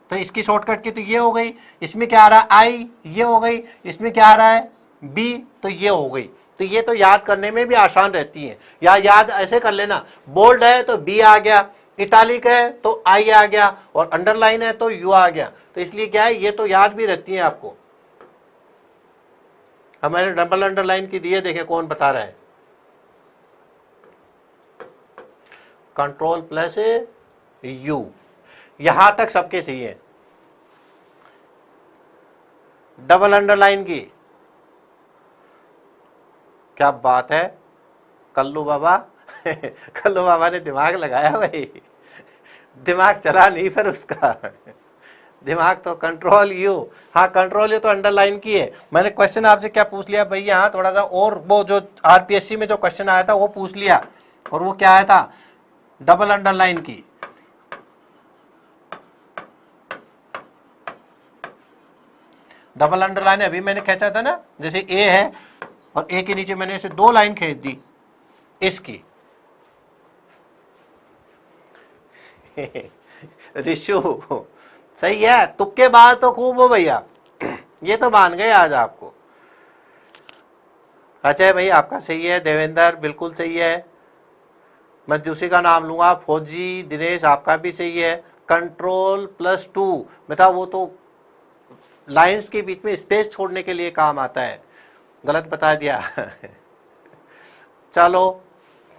तो इसकी शॉर्टकट की तो ये हो गई। इसमें क्या आ रहा है? आई, ये हो गई। इसमें क्या आ रहा है? बी, तो ये हो गई। तो ये तो याद करने में भी आसान रहती है, या याद ऐसे कर लेना, बोल्ड है तो बी आ गया, इटालिक है तो आई आ गया, और अंडरलाइन है तो यू आ गया। तो इसलिए क्या है, ये तो याद भी रहती है आपको। हमारे डबल अंडरलाइन की दिए, देखे कौन बता रहा है? कंट्रोल प्लस यू, यहां तक सबके सही है। डबल अंडरलाइन की क्या बात है कल्लू बाबा। कल्लू बाबा ने दिमाग लगाया भाई, दिमाग चला नहीं फिर उसका। दिमाग तो कंट्रोल यू, हाँ कंट्रोल यू तो अंडरलाइन की है। मैंने क्वेश्चन आपसे क्या पूछ लिया भाई, यहाँ थोड़ा सा और वो जो आरपीएससी में जो क्वेश्चन आया था वो पूछ लिया, और वो क्या आया था, डबल अंडरलाइन की। डबल अंडरलाइन अभी मैंने खींचा था ना, जैसे ए है और ए के नीचे मैंने ऐसे 2 लाइन खींच दी इसकी। रिशु सही है, तुक्के बात तो खूब हो भैया, ये तो मान गए आज आपको। अजय भाई आपका सही है, देवेंद्र बिल्कुल सही है, मैं दूसरे का नाम लूंगा, फौजी दिनेश आपका भी सही है। कंट्रोल+2 बेटा वो तो लाइंस के बीच में स्पेस छोड़ने के लिए काम आता है, गलत बता दिया। चलो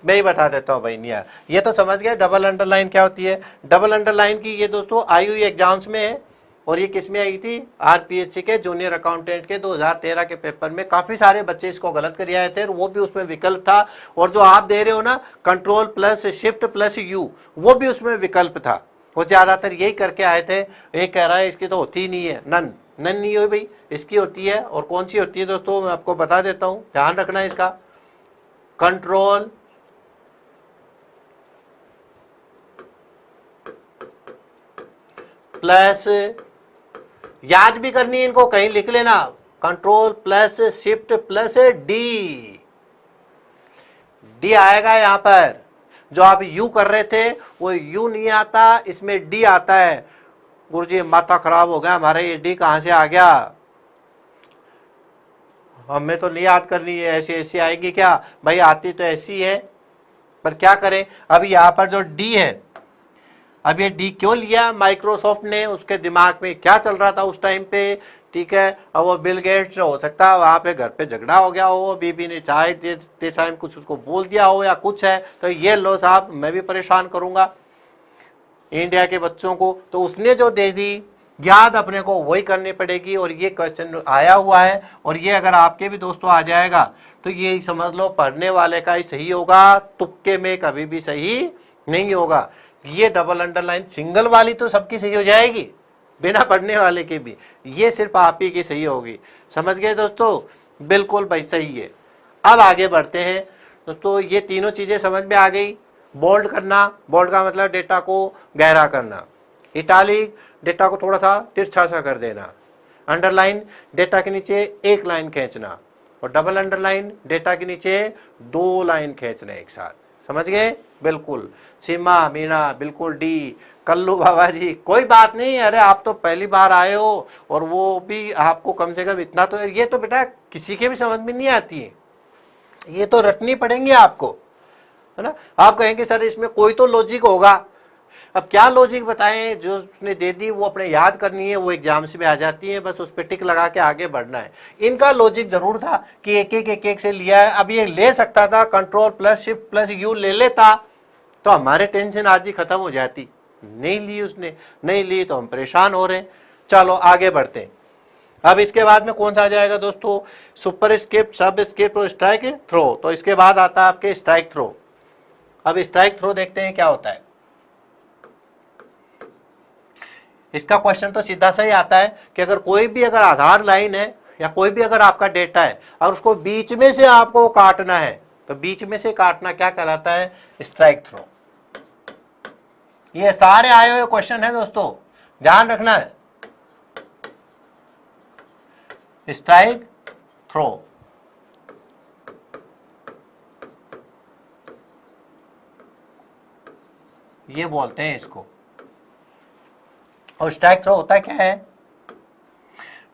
मैं ही बता देता हूँ भाई, नहीं ये तो समझ गए डबल अंडरलाइन क्या होती है। डबल अंडरलाइन की ये दोस्तों आई हुई एग्जाम्स में है, और ये किस में आई थी, आरपीएससी के जूनियर अकाउंटेंट के 2013 के पेपर में। काफी सारे बच्चे इसको गलत कर आए थे, वो भी उसमें विकल्प था, और जो आप दे रहे हो ना Ctrl+Shift+U वो भी उसमें विकल्प था। वो ज्यादातर यही करके आए थे। एक कह रहा है इसकी तो होती ही नहीं है, नन नहीं हुई भाई, इसकी होती है। और कौन सी होती है दोस्तों, मैं आपको बता देता हूँ, ध्यान रखना है इसका। कंट्रोल प्लस, याद भी करनी है इनको, कहीं लिख लेना, Ctrl+Shift+D। डी आएगा यहां पर, जो आप यू कर रहे थे वो यू नहीं आता, इसमें डी आता है। गुरुजी माथा खराब हो गया हमारा, ये डी कहां से आ गया, हमें तो नहीं याद करनी है, ऐसी ऐसी आएगी क्या भाई, आती तो ऐसी है, पर क्या करें। अब यहाँ पर जो डी है, अब ये डी क्यों लिया माइक्रोसॉफ्ट ने, उसके दिमाग में क्या चल रहा था उस टाइम पे, ठीक है। अब वो बिल गेट्स हो सकता है वहाँ पे घर पे झगड़ा हो गया हो, बीबी ने चाय दे टाइम कुछ उसको बोल दिया हो या कुछ है, तो ये लो साहब मैं भी परेशान करूंगा इंडिया के बच्चों को, तो उसने जो दे दी याद अपने को वही करनी पड़ेगी। और ये क्वेश्चन आया हुआ है, और ये अगर आपके भी दोस्तों आ जाएगा तो ये समझ लो पढ़ने वाले का ही सही होगा, तुक्के में कभी भी सही नहीं होगा। ये डबल अंडरलाइन सिंगल वाली तो सबकी सही हो जाएगी, बिना पढ़ने वाले की भी, ये सिर्फ आप ही की सही होगी। समझ गए दोस्तों, बिल्कुल भाई सही है। अब आगे बढ़ते हैं दोस्तों, ये तीनों चीजें समझ में आ गई। बोल्ड करना, बोल्ड का मतलब डेटा को गहरा करना। इटालिक, डेटा को थोड़ा सा तिरछा सा कर देना। अंडरलाइन, डेटा के नीचे एक लाइन खींचना। और डबल अंडरलाइन, डेटा के नीचे 2 लाइन खींचना एक साथ। समझ गए, बिल्कुल। सीमा मीना बिल्कुल डी। कल्लू बाबा जी कोई बात नहीं, अरे आप तो पहली बार आए हो, और वो भी आपको कम से कम इतना तो, ये तो बेटा किसी के भी समझ में नहीं आती है, ये तो रटनी पड़ेंगी आपको, है ना। आप कहेंगे सर इसमें कोई तो लॉजिक होगा, अब क्या लॉजिक बताएं, जो उसने दे दी वो अपने याद करनी है, वो एग्जाम्स में आ जाती है, बस उस पर टिक लगा के आगे बढ़ना है। इनका लॉजिक जरूर था कि एक से लिया है, अब ये ले सकता था Ctrl+Shift+U ले लेता तो हमारे टेंशन आज ही खत्म हो जाती, नहीं ली उसने, नहीं ली तो हम परेशान हो रहे हैं। चलो आगे बढ़ते हैं। अब इसके बाद में कौन सा आ जाएगा दोस्तों, सुपर स्क्रिप्ट, सब स्क्रिप्ट और स्ट्राइक थ्रो। तो इसके बाद आता है आपके स्ट्राइक थ्रो। अब स्ट्राइक थ्रो देखते हैं क्या होता है। इसका क्वेश्चन तो सीधा सा ही आता है कि अगर कोई भी अगर आधार लाइन है या कोई भी अगर आपका डेटा है और उसको बीच में से आपको काटना है, तो बीच में से काटना क्या कहलाता है, स्ट्राइक थ्रो। ये सारे आए हुए क्वेश्चन है दोस्तों, ध्यान रखना है। स्ट्राइक थ्रो, ये बोलते हैं इसको। और स्ट्राइक थ्रो होता क्या है,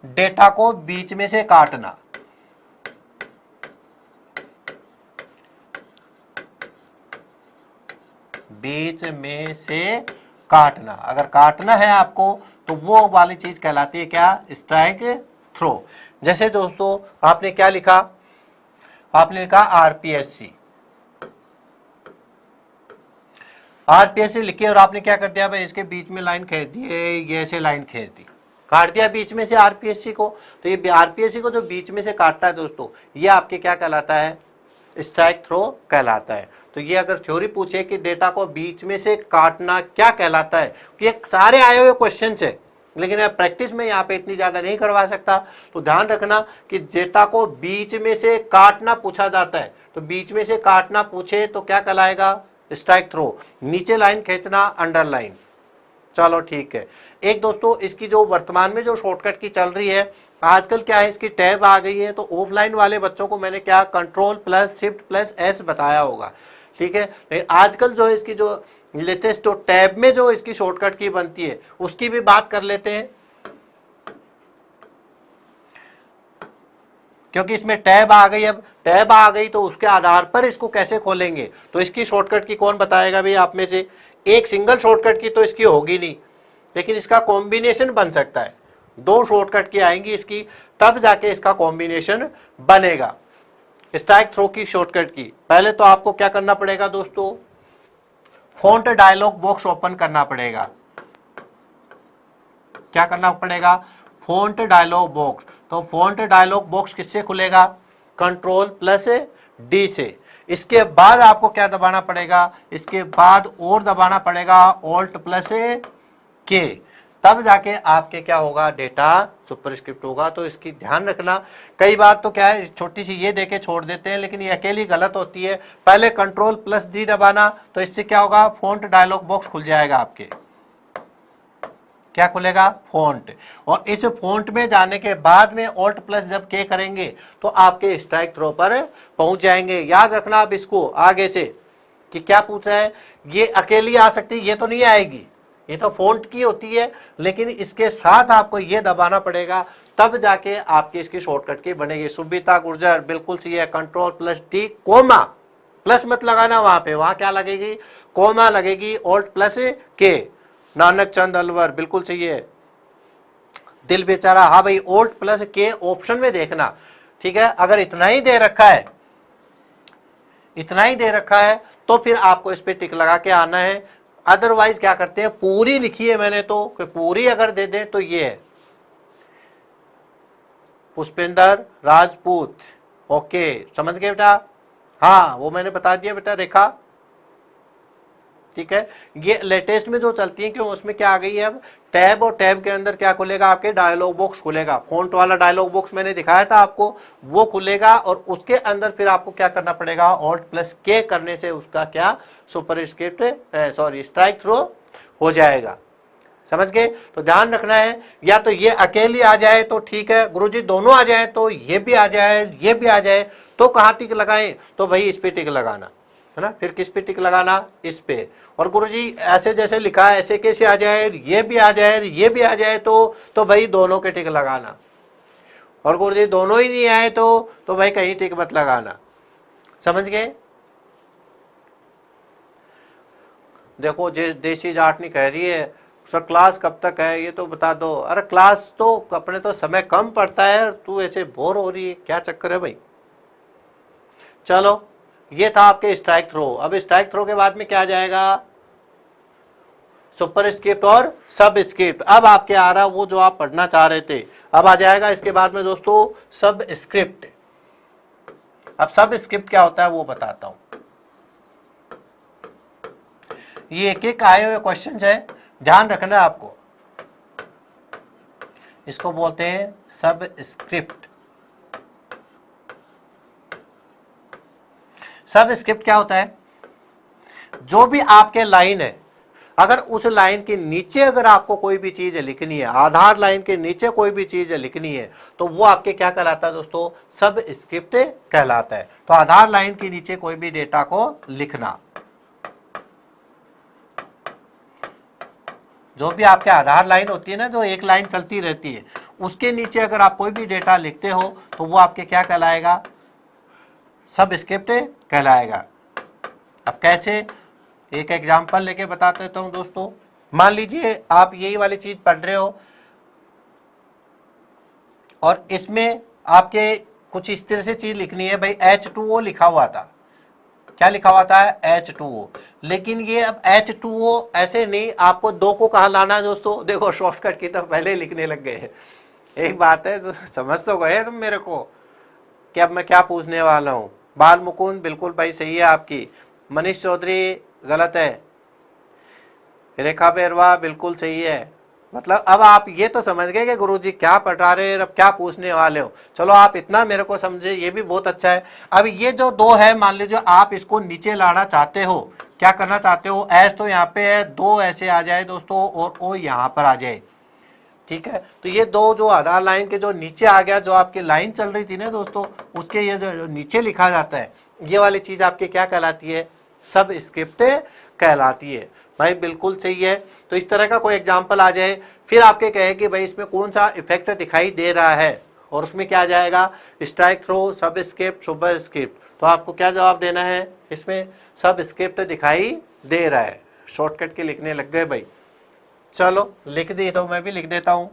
डेटा को बीच में से काटना। बीच में से काटना, अगर काटना है आपको तो वो वाली चीज कहलाती है क्या, स्ट्राइक थ्रो। जैसे दोस्तों आपने क्या लिखा, आपने लिखा आरपीएससी, आरपीएससी लिखे और आपने क्या कर दिया भाई, इसके बीच में लाइन खींच दी, ये ऐसे लाइन खींच दी, काट दिया बीच में से आरपीएससी को। तो ये आरपीएससी को जो बीच में से काटता है दोस्तों, ये आपके क्या कहलाता है, स्ट्राइक थ्रो कहलाता है। तो ये अगर थ्योरी पूछे कि डेटा को बीच में से काटना क्या कहलाता है, ये सारे आए हुए क्वेश्चन है, लेकिन मैं प्रैक्टिस में यहाँ पे इतनी ज़्यादा नहीं करवा सकता। तो ध्यान रखना कि डेटा को बीच में से काटना पूछा जाता है, तो बीच में से काटना पूछे तो क्या कहलाएगा, स्ट्राइक थ्रो। नीचे लाइन खींचना, अंडरलाइन। चलो ठीक है। एक दोस्तों इसकी जो वर्तमान में जो शॉर्टकट की चल रही है, आजकल क्या है, इसकी टैब आ गई है। तो ऑफलाइन वाले बच्चों को मैंने क्या control plus shift plus S बताया होगा, ठीक है। लेकिन आजकल जो है इसकी जो लेटेस्ट जो टैब में जो इसकी शॉर्टकट की बनती है उसकी भी बात कर लेते हैं, क्योंकि इसमें टैब आ गई। अब टैब आ गई तो उसके आधार पर इसको कैसे खोलेंगे, तो इसकी शॉर्टकट की कौन बताएगा भाई आप में से। एक सिंगल शॉर्टकट की तो इसकी होगी नहीं, लेकिन इसका कॉम्बिनेशन बन सकता है। दो शॉर्टकट की आएंगी इसकी, तब जाके इसका कॉम्बिनेशन बनेगा स्ट्राइक थ्रो की शॉर्टकट की। पहले तो आपको क्या करना पड़ेगा दोस्तों, फॉन्ट डायलॉग बॉक्स ओपन करना पड़ेगा। क्या करना पड़ेगा, फॉन्ट डायलॉग बॉक्स। तो फॉन्ट डायलॉग बॉक्स किससे खुलेगा, कंट्रोल प्लस डी से। इसके बाद आपको क्या दबाना पड़ेगा, इसके बाद और दबाना पड़ेगा ऑल्ट प्लस के, तब जाके आपके क्या होगा, डेटा सुपरस्क्रिप्ट होगा। तो इसकी ध्यान रखना। कई बार तो क्या है, छोटी सी ये देके छोड़ देते हैं, लेकिन ये अकेली गलत होती है। पहले कंट्रोल प्लस डी दबाना, तो इससे क्या होगा, फॉन्ट डायलॉग बॉक्स खुल जाएगा आपके। क्या खुलेगा, फॉन्ट। और इस फॉन्ट में जाने के बाद में ऑल्ट प्लस जब के करेंगे तो आपके स्ट्राइक थ्रो पर पहुंच जाएंगे। याद रखना आप इसको आगे से कि क्या पूछ रहा है, ये अकेली आ सकती है, ये तो नहीं आएगी, ये तो फॉन्ट की होती है, लेकिन इसके साथ आपको ये दबाना पड़ेगा, तब जाके आपकी इसकी शॉर्टकट की बनेगी। सुबिता गुर्जर बिल्कुल सही है, control plus T comma, plus मत लगाना वहां पे, वहां क्या लगेगी, कोमा लगेगी, ऑल्ट प्लस के। नानक चंद अलवर बिल्कुल सही है। दिल बेचारा, हाँ भाई, ऑल्ट प्लस के ऑप्शन में देखना, ठीक है। अगर इतना ही दे रखा है, इतना ही दे रखा है, तो फिर आपको इस पे टिक लगा के आना है। अदरवाइज क्या करते हैं, पूरी लिखी है मैंने तो, कि पूरी अगर दे दें तो ये है पुष्पेंद्र राजपूत, ओके, समझ गए बेटा। हाँ वो मैंने बता दिया बेटा, रेखा, ठीक है। ये लेटेस्ट में जो चलती है, क्यों, उसमें क्या आ गई है अब टैब, और टैब के अंदर क्या खुलेगा, आपके डायलॉग बॉक्स खुलेगा। फॉन्ट वाला डायलॉग बॉक्स मैंने दिखाया था आपको, वो खुलेगा, और उसके अंदर फिर आपको क्या करना पड़ेगा, ऑल्ट प्लस के करने से उसका क्या सुपरस्क्रिप्ट स्ट्राइक थ्रो हो जाएगा। समझ गए। तो ध्यान रखना है, या तो ये अकेली आ जाए तो ठीक है, गुरुजी दोनों आ जाए तो ये भी आ जाए ये भी आ जाए, तो कहाँ टिक लगाएं, तो भाई इस पे टिक लगाना है ना। फिर किस पे टिक लगाना, इस पे। और गुरुजी ऐसे जैसे लिखा है ऐसे कैसे आ जाए, ये भी आ जाए ये भी आ जाए, तो भाई दोनों के टिक लगाना। और गुरुजी दोनों ही नहीं आए तो भाई कहीं टिक मत लगाना। समझ गए। देखो देशी जाटनी कह रही है सर क्लास कब तक है, ये तो बता दो। अरे क्लास तो अपने तो समय कम पड़ता है, तू ऐसे बोर हो रही है, क्या चक्कर है भाई। चलो ये था आपके स्ट्राइक थ्रो। अब स्ट्राइक थ्रो के बाद में क्या जाएगा, सुपर स्क्रिप्ट और सब स्क्रिप्ट। अब आपके आ रहा वो जो आप पढ़ना चाह रहे थे, अब आ जाएगा इसके बाद में दोस्तों सब स्क्रिप्ट। अब सब स्क्रिप्ट क्या होता है वो बताता हूं। ये एक एक आए हुए क्वेश्चन है, ध्यान रखना है आपको। इसको बोलते हैं सब स्क्रिप्ट। सब स्क्रिप्ट क्या होता है, जो भी आपके लाइन है, अगर उस लाइन के नीचे अगर आपको कोई भी चीज लिखनी है, आधार लाइन के नीचे कोई भी चीज लिखनी है, तो वो आपके क्या कहलाता है दोस्तों, सब स्क्रिप्ट कहलाता है। तो आधार लाइन के नीचे कोई भी डेटा को लिखना, जो भी आपके आधार लाइन होती है ना, जो एक लाइन चलती रहती है, उसके नीचे अगर आप कोई भी डेटा लिखते हो तो वो आपके क्या कहलाएगा, सब स्क्रिप्ट कहलाएगा। अब कैसे, एक एग्जांपल लेके बता देता हूं दोस्तों। मान लीजिए आप यही वाली चीज पढ़ रहे हो और इसमें आपके कुछ इस तरह से चीज लिखनी है, भाई H2O लिखा हुआ था। क्या लिखा हुआ था, H2O। लेकिन ये अब H2O ऐसे नहीं, आपको दो को कहाँ लाना है दोस्तों, देखो शॉर्टकट की तो पहले ही लिखने लग गए। एक बात है तो समझ तो गए तुम मेरे को कि अब मैं क्या पूछने वाला हूँ। बाल मुकुंद बिल्कुल भाई सही है आपकी। मनीष चौधरी गलत है। रेखा बेरवा बिल्कुल सही है। मतलब अब आप ये तो समझ गए कि गुरुजी क्या पढ़ा रहे हैं, अब क्या पूछने वाले हो। चलो आप इतना मेरे को समझे, ये भी बहुत अच्छा है। अब ये जो दो है, मान लीजिए आप इसको नीचे लाना चाहते हो, क्या करना चाहते हो, एस तो यहाँ पे है, दो ऐसे आ जाए दोस्तों और ओ यहाँ पर आ जाए, ठीक है। तो ये दो जो आधार लाइन के जो नीचे आ गया, जो आपकी लाइन चल रही थी ना दोस्तों, उसके ये जो नीचे लिखा जाता है, ये वाली चीज आपकी क्या कहलाती है, सब स्क्रिप्ट कहलाती है। भाई बिल्कुल सही है। तो इस तरह का कोई एग्जाम्पल आ जाए, फिर आपके कहे कि भाई इसमें कौन सा इफेक्ट दिखाई दे रहा है, और उसमें क्या जाएगा, strike throw, subscript, super script. तो आपको क्या जवाब देना है, इसमें सब स्क्रिप्ट दिखाई दे रहा है। शॉर्टकट के लिखने लग गए भाई। चलो लिख दी तो मैं भी लिख देता हूं।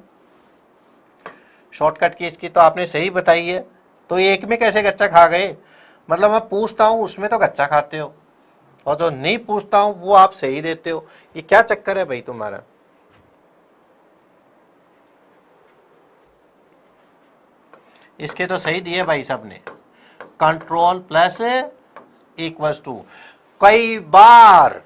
शॉर्टकट की इसकी तो आपने सही बताई है। तो एक में कैसे गच्चा खा गए, मतलब मैं पूछता हूं उसमें तो गच्चा खाते हो, और जो नहीं पूछता हूं वो आप सही देते हो। ये क्या चक्कर है भाई तुम्हारा। इसके तो सही दिए भाई सबने, कंट्रोल प्लस इक्वल्स टू। कई बार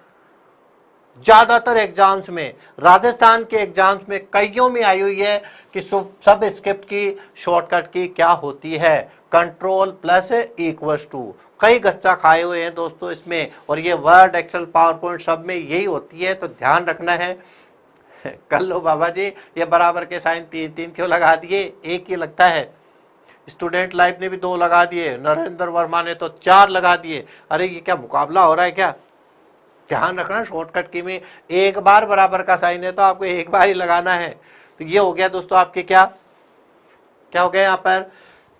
ज्यादातर एग्जाम्स में, राजस्थान के एग्जाम्स में कईयों में आई हुई है कि सब स्क्रिप्ट की शॉर्टकट की क्या होती है, कंट्रोल प्लस इक्वल्स टू। कई गच्चा खाए हुए हैं दोस्तों इसमें, और ये वर्ड, एक्सेल, पावर पॉइंट सब में यही होती है, तो ध्यान रखना है। कर लो बाबा जी, ये बराबर के साइन तीन तीन क्यों लगा दिए, एक ही लगता है। स्टूडेंट लाइफ ने भी 2 लगा दिए, नरेंद्र वर्मा ने तो 4 लगा दिए। अरे ये क्या मुकाबला हो रहा है क्या। ध्यान रखना, शॉर्टकट की में एक बार बराबर का साइन है तो आपको एक बार ही लगाना है। तो ये हो गया दोस्तों आपके क्या क्या हो गया यहाँ पर,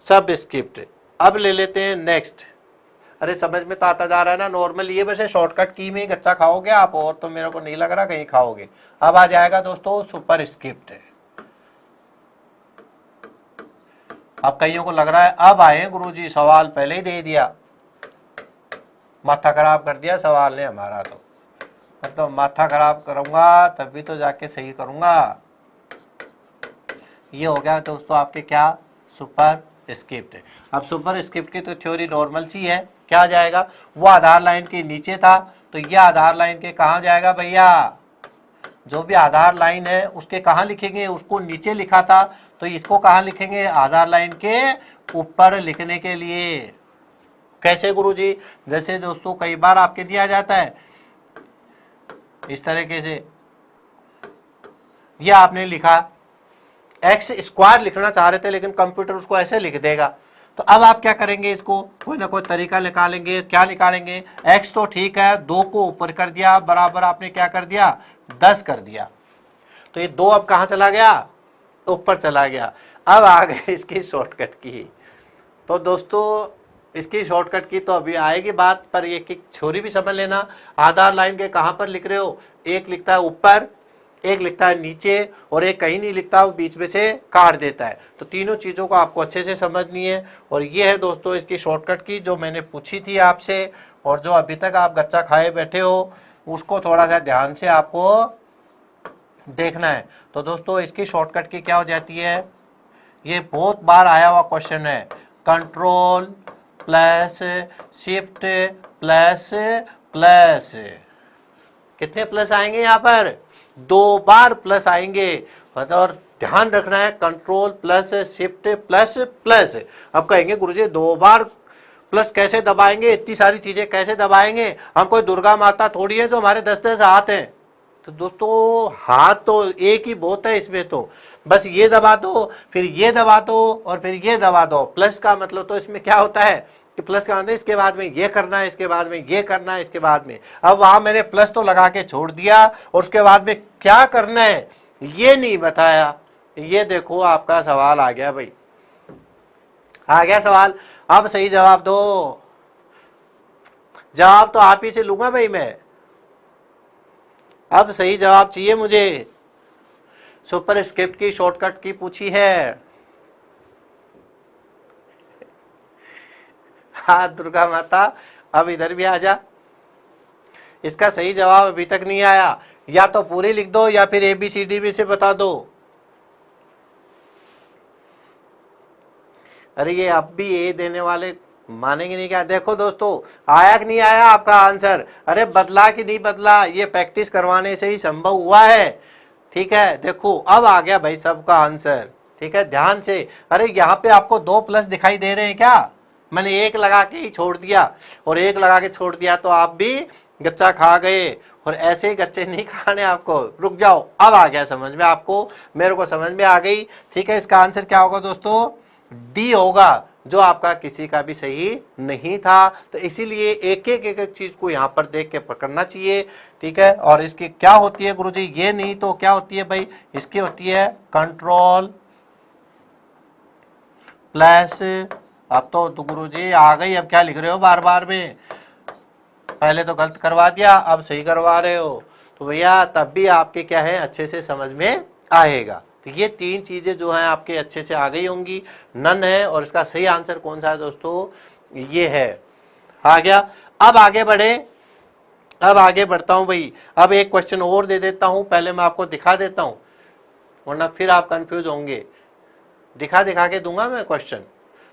सब स्क्रिप्ट। अब ले लेते हैं नेक्स्ट। अरे समझ में तो आता जा रहा है ना, नॉर्मल ये वैसे शॉर्टकट की में गच्चा खाओगे आप, और तो मेरे को नहीं लग रहा कहीं खाओगे। अब आ जाएगा दोस्तों सुपर स्क्रिप्ट। अब कईयों को लग रहा है अब आए गुरुजी, सवाल पहले ही दे दिया, माथा खराब कर दिया सवाल ने हमारा। तो मतलब माथा खराब करूंगा तभी तो जाके सही करूंगा। ये हो गया दोस्तों आपके क्या, सुपर स्क्रिप्ट। अब सुपर स्क्रिप्ट की तो थ्योरी नॉर्मल सी है, क्या जाएगा, वो आधार लाइन के नीचे था तो ये आधार लाइन के कहाँ जाएगा भैया, जो भी आधार लाइन है उसके कहाँ लिखेंगे, उसको नीचे लिखा था तो इसको कहाँ लिखेंगे, आधार लाइन के ऊपर लिखने के लिए। कैसे गुरुजी, जैसे दोस्तों कई बार आपके दिया जाता है इस तरीके से, ये आपने लिखा एक्स स्क्वायर लिखना चाह रहे थे लेकिन कंप्यूटर उसको ऐसे लिख देगा, तो अब आप क्या करेंगे, इसको कोई ना कोई तरीका निकालेंगे। क्या निकालेंगे, एक्स तो ठीक है, 2 को ऊपर कर दिया, बराबर आपने क्या कर दिया, 10 कर दिया, तो ये 2 अब कहाँ चला गया, ऊपर चला गया। अब आ गए इसकी शॉर्टकट की। तो दोस्तों इसकी शॉर्टकट की तो अभी आएगी बात, पर ये की थ्योरी भी समझ लेना। आधार लाइन के कहाँ पर लिख रहे हो, एक लिखता है ऊपर, एक लिखता है नीचे, और एक कहीं नहीं लिखता, वो बीच में से काट देता है। तो तीनों चीज़ों को आपको अच्छे से समझनी है। और ये है दोस्तों इसकी शॉर्टकट की जो मैंने पूछी थी आपसे, और जो अभी तक आप गच्चा खाए बैठे हो उसको थोड़ा सा ध्यान से आपको देखना है। तो दोस्तों इसकी शॉर्टकट की क्या हो जाती है, ये बहुत बार आया हुआ क्वेश्चन है, control plus shift plus plus. कितने प्लस आएंगे यहाँ पर, 2 बार प्लस आएंगे। और ध्यान रखना है, control plus shift plus plus. अब कहेंगे गुरुजी 2 बार प्लस कैसे दबाएंगे, इतनी सारी चीजें कैसे दबाएंगे, हम कोई दुर्गा माता थोड़ी है जो हमारे 10-10 हाथ हैं। तो दोस्तों हाथ तो एक ही बहुत है इसमें, तो बस ये दबा दो, फिर ये दबा दो, और फिर ये दबा दो। प्लस का मतलब तो इसमें क्या होता है कि प्लस का मतलब इसके बाद में ये करना है, इसके बाद में ये करना है, इसके बाद में। अब वहां मैंने प्लस तो लगा के छोड़ दिया, और उसके बाद में क्या करना है ये नहीं बताया। ये देखो आपका सवाल आ गया भाई, आ गया सवाल। अब सही जवाब दो, जवाब तो आप ही से लूंगा भाई मैं। अब सही जवाब चाहिए मुझे। सुपर स्क्रिप्ट की शॉर्टकट की पूछी है। हाँ दुर्गा माता, अब इधर भी आ जा। इसका सही जवाब अभी तक नहीं आया, या तो पूरी लिख दो या फिर ABCD में से बता दो। अरे ये अब भी ए देने वाले मानेंगे नहीं क्या? देखो दोस्तों, आया कि नहीं आया आपका आंसर? अरे बदला कि नहीं बदला? ये प्रैक्टिस करवाने से ही संभव हुआ है। ठीक है, देखो अब आ गया भाई सबका आंसर। ठीक है, ध्यान से। अरे यहाँ पे आपको 2 प्लस दिखाई दे रहे हैं क्या? मैंने एक लगा के ही छोड़ दिया, और एक लगा के छोड़ दिया तो आप भी गच्चा खा गए। और ऐसे ही गच्चे नहीं खाने आपको। रुक जाओ, अब आ गया समझ में आपको, मेरे को समझ में आ गई। ठीक है, इसका आंसर क्या होगा दोस्तों? डी होगा, जो आपका किसी का भी सही नहीं था। तो इसीलिए एक एक चीज को यहाँ पर देख के पकड़ना चाहिए। ठीक है, और इसकी क्या होती है गुरुजी? ये नहीं तो क्या होती है भाई? इसकी होती है कंट्रोल प्लस, अब तो गुरुजी आ गई, अब क्या लिख रहे हो बार बार में? पहले तो गलत करवा दिया, अब सही करवा रहे हो, तो भैया तब भी आपके क्या है, अच्छे से समझ में आएगा। तो ये 3 चीजें जो हैं आपके अच्छे से आ गई होंगी। नन है, और इसका सही आंसर कौन सा है दोस्तों? ये है, आ गया। अब आगे बढ़े, अब आगे बढ़ता हूं भाई। अब एक क्वेश्चन और दे देता हूं, पहले मैं आपको दिखा देता हूं, वरना फिर आप कंफ्यूज होंगे। दिखा दिखा के दूंगा मैं क्वेश्चन।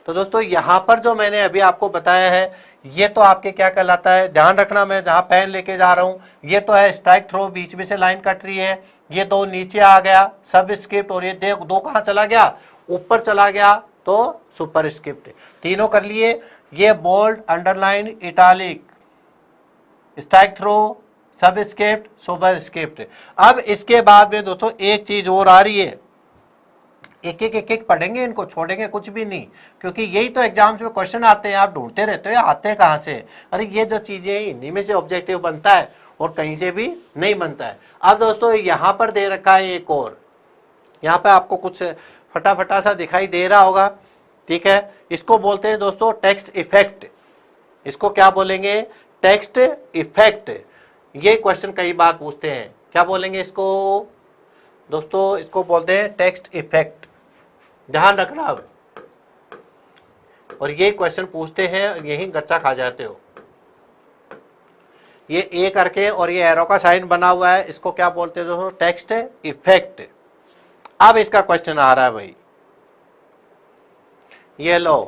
तो दोस्तों यहां पर जो मैंने अभी आपको बताया है, ये तो आपके क्या कहलाता है? ध्यान रखना, मैं जहां पेन लेके जा रहा हूं, ये तो है स्ट्राइक थ्रो, बीच में से लाइन कट रही है। ये 2 नीचे आ गया सब स्क्रिप्ट, और ये 2 कहां चला गया? ऊपर चला गया, तो सुपर स्क्रिप्ट। तीनों कर लिए। ये bold, underline, italic, strike throw, subscript, superscript. अब इसके बाद में दोस्तों एक चीज और आ रही है, एक एक पढ़ेंगे, इनको छोड़ेंगे कुछ भी नहीं, क्योंकि यही तो एग्जाम्स में क्वेश्चन आते हैं। आप ढूंढते रहते हो आते हैं कहाँ से? अरे ये जो चीजें इन्हीं में से ऑब्जेक्टिव बनता है, और कहीं से भी नहीं बनता है। अब दोस्तों यहाँ पर दे रखा है एक और, यहाँ पे आपको कुछ फटाफटा सा दिखाई दे रहा होगा। ठीक है, इसको बोलते हैं दोस्तों टेक्स्ट इफेक्ट। इसको क्या बोलेंगे? Text effect. ये क्वेश्चन कई बार पूछते हैं, क्या बोलेंगे इसको दोस्तों? इसको बोलते हैं टेक्स्ट इफेक्ट। ध्यान रखना अब, और ये क्वेश्चन पूछते हैं, यही गच्चा खा जाते हो। ये ए करके और ये एरो का साइन बना हुआ है, इसको क्या बोलते हैं दोस्तों? Text effect. अब इसका क्वेश्चन आ रहा है भाई, ये लो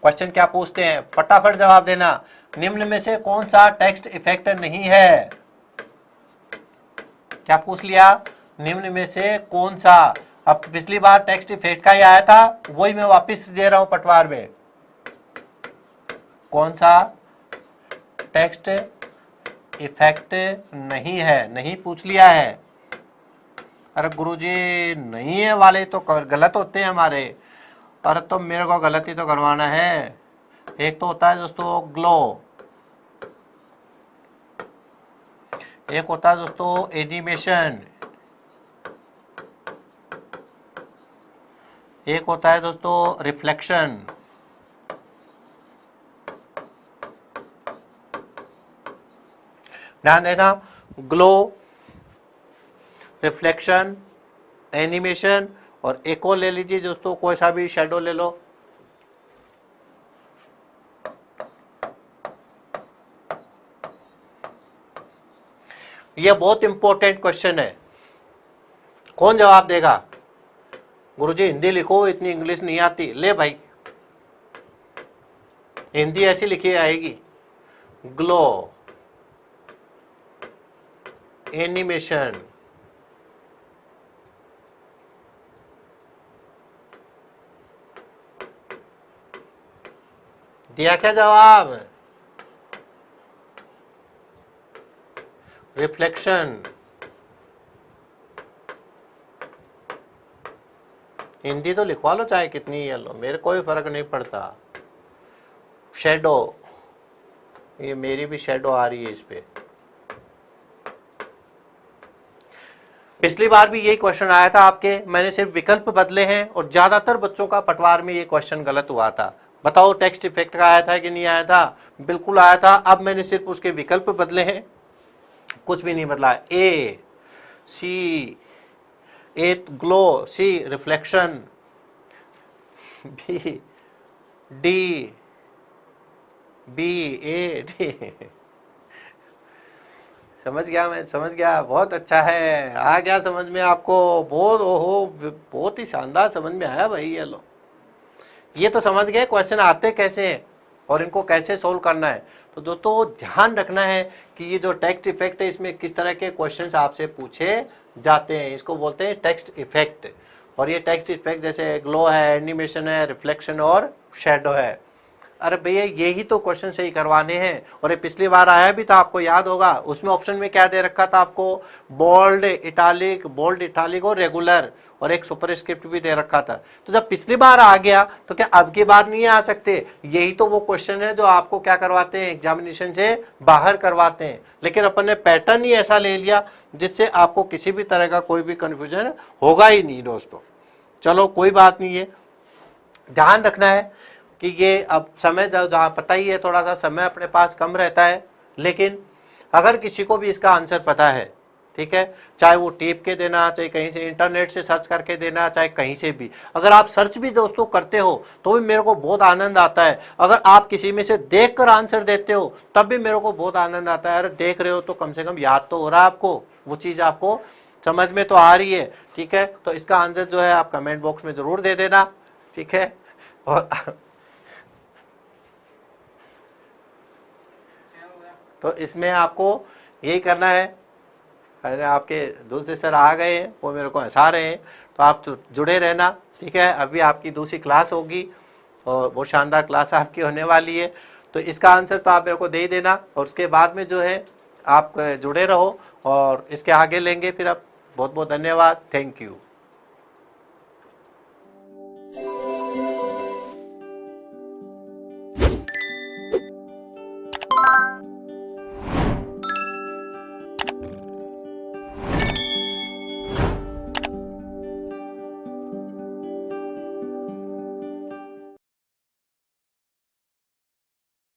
क्वेश्चन क्या पूछते हैं, फटाफट जवाब देना। निम्न में से कौन सा टेक्स्ट इफेक्ट नहीं है? क्या पूछ लिया? निम्न में से कौन सा? अब पिछली बार टेक्स्ट इफेक्ट का ही आया था, वही मैं वापस दे रहा हूं पटवार में। कौन सा टेक्स्ट इफेक्ट नहीं है? नहीं पूछ लिया है। अरे गुरुजी नहीं है वाले तो गलत होते हैं हमारे। अरे तो मेरे को गलती तो करवाना है। एक तो होता है दोस्तों ग्लो, एक होता है दोस्तों एनिमेशन, एक होता है दोस्तों रिफ्लेक्शन। ध्यान देना, ग्लो, रिफ्लेक्शन, एनिमेशन, और एक और ले लीजिए दोस्तों, कोई सा भी शेडो ले लो। यह बहुत इंपॉर्टेंट क्वेश्चन है। कौन जवाब देगा? गुरुजी हिंदी लिखो, इतनी इंग्लिश नहीं आती। ले भाई, हिंदी ऐसी लिखी आएगी, ग्लो, एनिमेशन, दिया क्या जवाब? रिफ्लेक्शन। हिंदी तो लिखवा लो चाहे कितनी ही लो, मेरे कोई फर्क नहीं पड़ता। शेडो, ये मेरी भी शेडो आ रही है इस पे। पिछली बार भी यही क्वेश्चन आया था आपके, मैंने सिर्फ विकल्प बदले हैं, और ज्यादातर बच्चों का पटवार में ये क्वेश्चन गलत हुआ था। बताओ टेक्स्ट इफेक्ट का आया था कि नहीं आया था? बिल्कुल आया था। अब मैंने सिर्फ उसके विकल्प बदले हैं, कुछ भी नहीं बदला। A C, A glow, C reflection, B D, B A D. समझ गया, मैं समझ गया, बहुत अच्छा है, आ गया समझ में आपको। बहुत ओहो, बहुत ही शानदार समझ में आया भाई। ये लो, ये तो समझ गए क्वेश्चन आते कैसे हैं और इनको कैसे सोल्व करना है। तो दोस्तों ध्यान रखना है कि ये जो टेक्स्ट इफेक्ट है इसमें किस तरह के क्वेश्चंस आपसे पूछे जाते हैं। इसको बोलते हैं टेक्स्ट इफेक्ट। और ये टेक्स्ट इफेक्ट जैसे ग्लो है, एनिमेशन है, रिफ्लेक्शन और शैडो है। अरे भैया यही तो क्वेश्चन सही करवाने हैं। और ये पिछली बार आया भी था, आपको याद होगा, उसमें ऑप्शन में क्या दे रखा था आपको, बोल्ड इटालिक और रेगुलर, और एक सुपरस्क्रिप्ट भी दे रखा था। तो जब पिछली बार आ गया तो क्या अब की बार नहीं आ सकते? यही तो वो क्वेश्चन है जो आपको क्या करवाते हैं, एग्जामिनेशन से बाहर करवाते हैं। लेकिन अपन ने पैटर्न ही ऐसा ले लिया जिससे आपको किसी भी तरह का कोई भी कंफ्यूजन होगा ही नहीं दोस्तों। चलो कोई बात नहीं है, ध्यान रखना है कि ये अब समय जहाँ पता ही है, थोड़ा सा समय अपने पास कम रहता है। लेकिन अगर किसी को भी इसका आंसर पता है, ठीक है, चाहे वो टेप के देना, चाहे कहीं से इंटरनेट से सर्च करके देना, चाहे कहीं से भी, अगर आप सर्च भी दोस्तों करते हो तो भी मेरे को बहुत आनंद आता है। अगर आप किसी में से देखकर आंसर देते हो तब भी मेरे को बहुत आनंद आता है। अरे देख रहे हो तो कम से कम याद तो हो रहा है आपको, वो चीज़ आपको समझ में तो आ रही है, ठीक है। तो इसका आंसर जो है आप कमेंट बॉक्स में ज़रूर दे देना, ठीक है। और तो इसमें आपको यही करना है। अरे आपके दूसरे सर आ गए हैं, वो मेरे को हंसा रहे हैं, तो आप तो जुड़े रहना, ठीक है। अभी आपकी दूसरी क्लास होगी और बहुत शानदार क्लास आपकी होने वाली है। तो इसका आंसर तो आप मेरे को दे ही देना, और उसके बाद में जो है आप जुड़े रहो और इसके आगे लेंगे फिर। आप बहुत बहुत धन्यवाद, थैंक यू।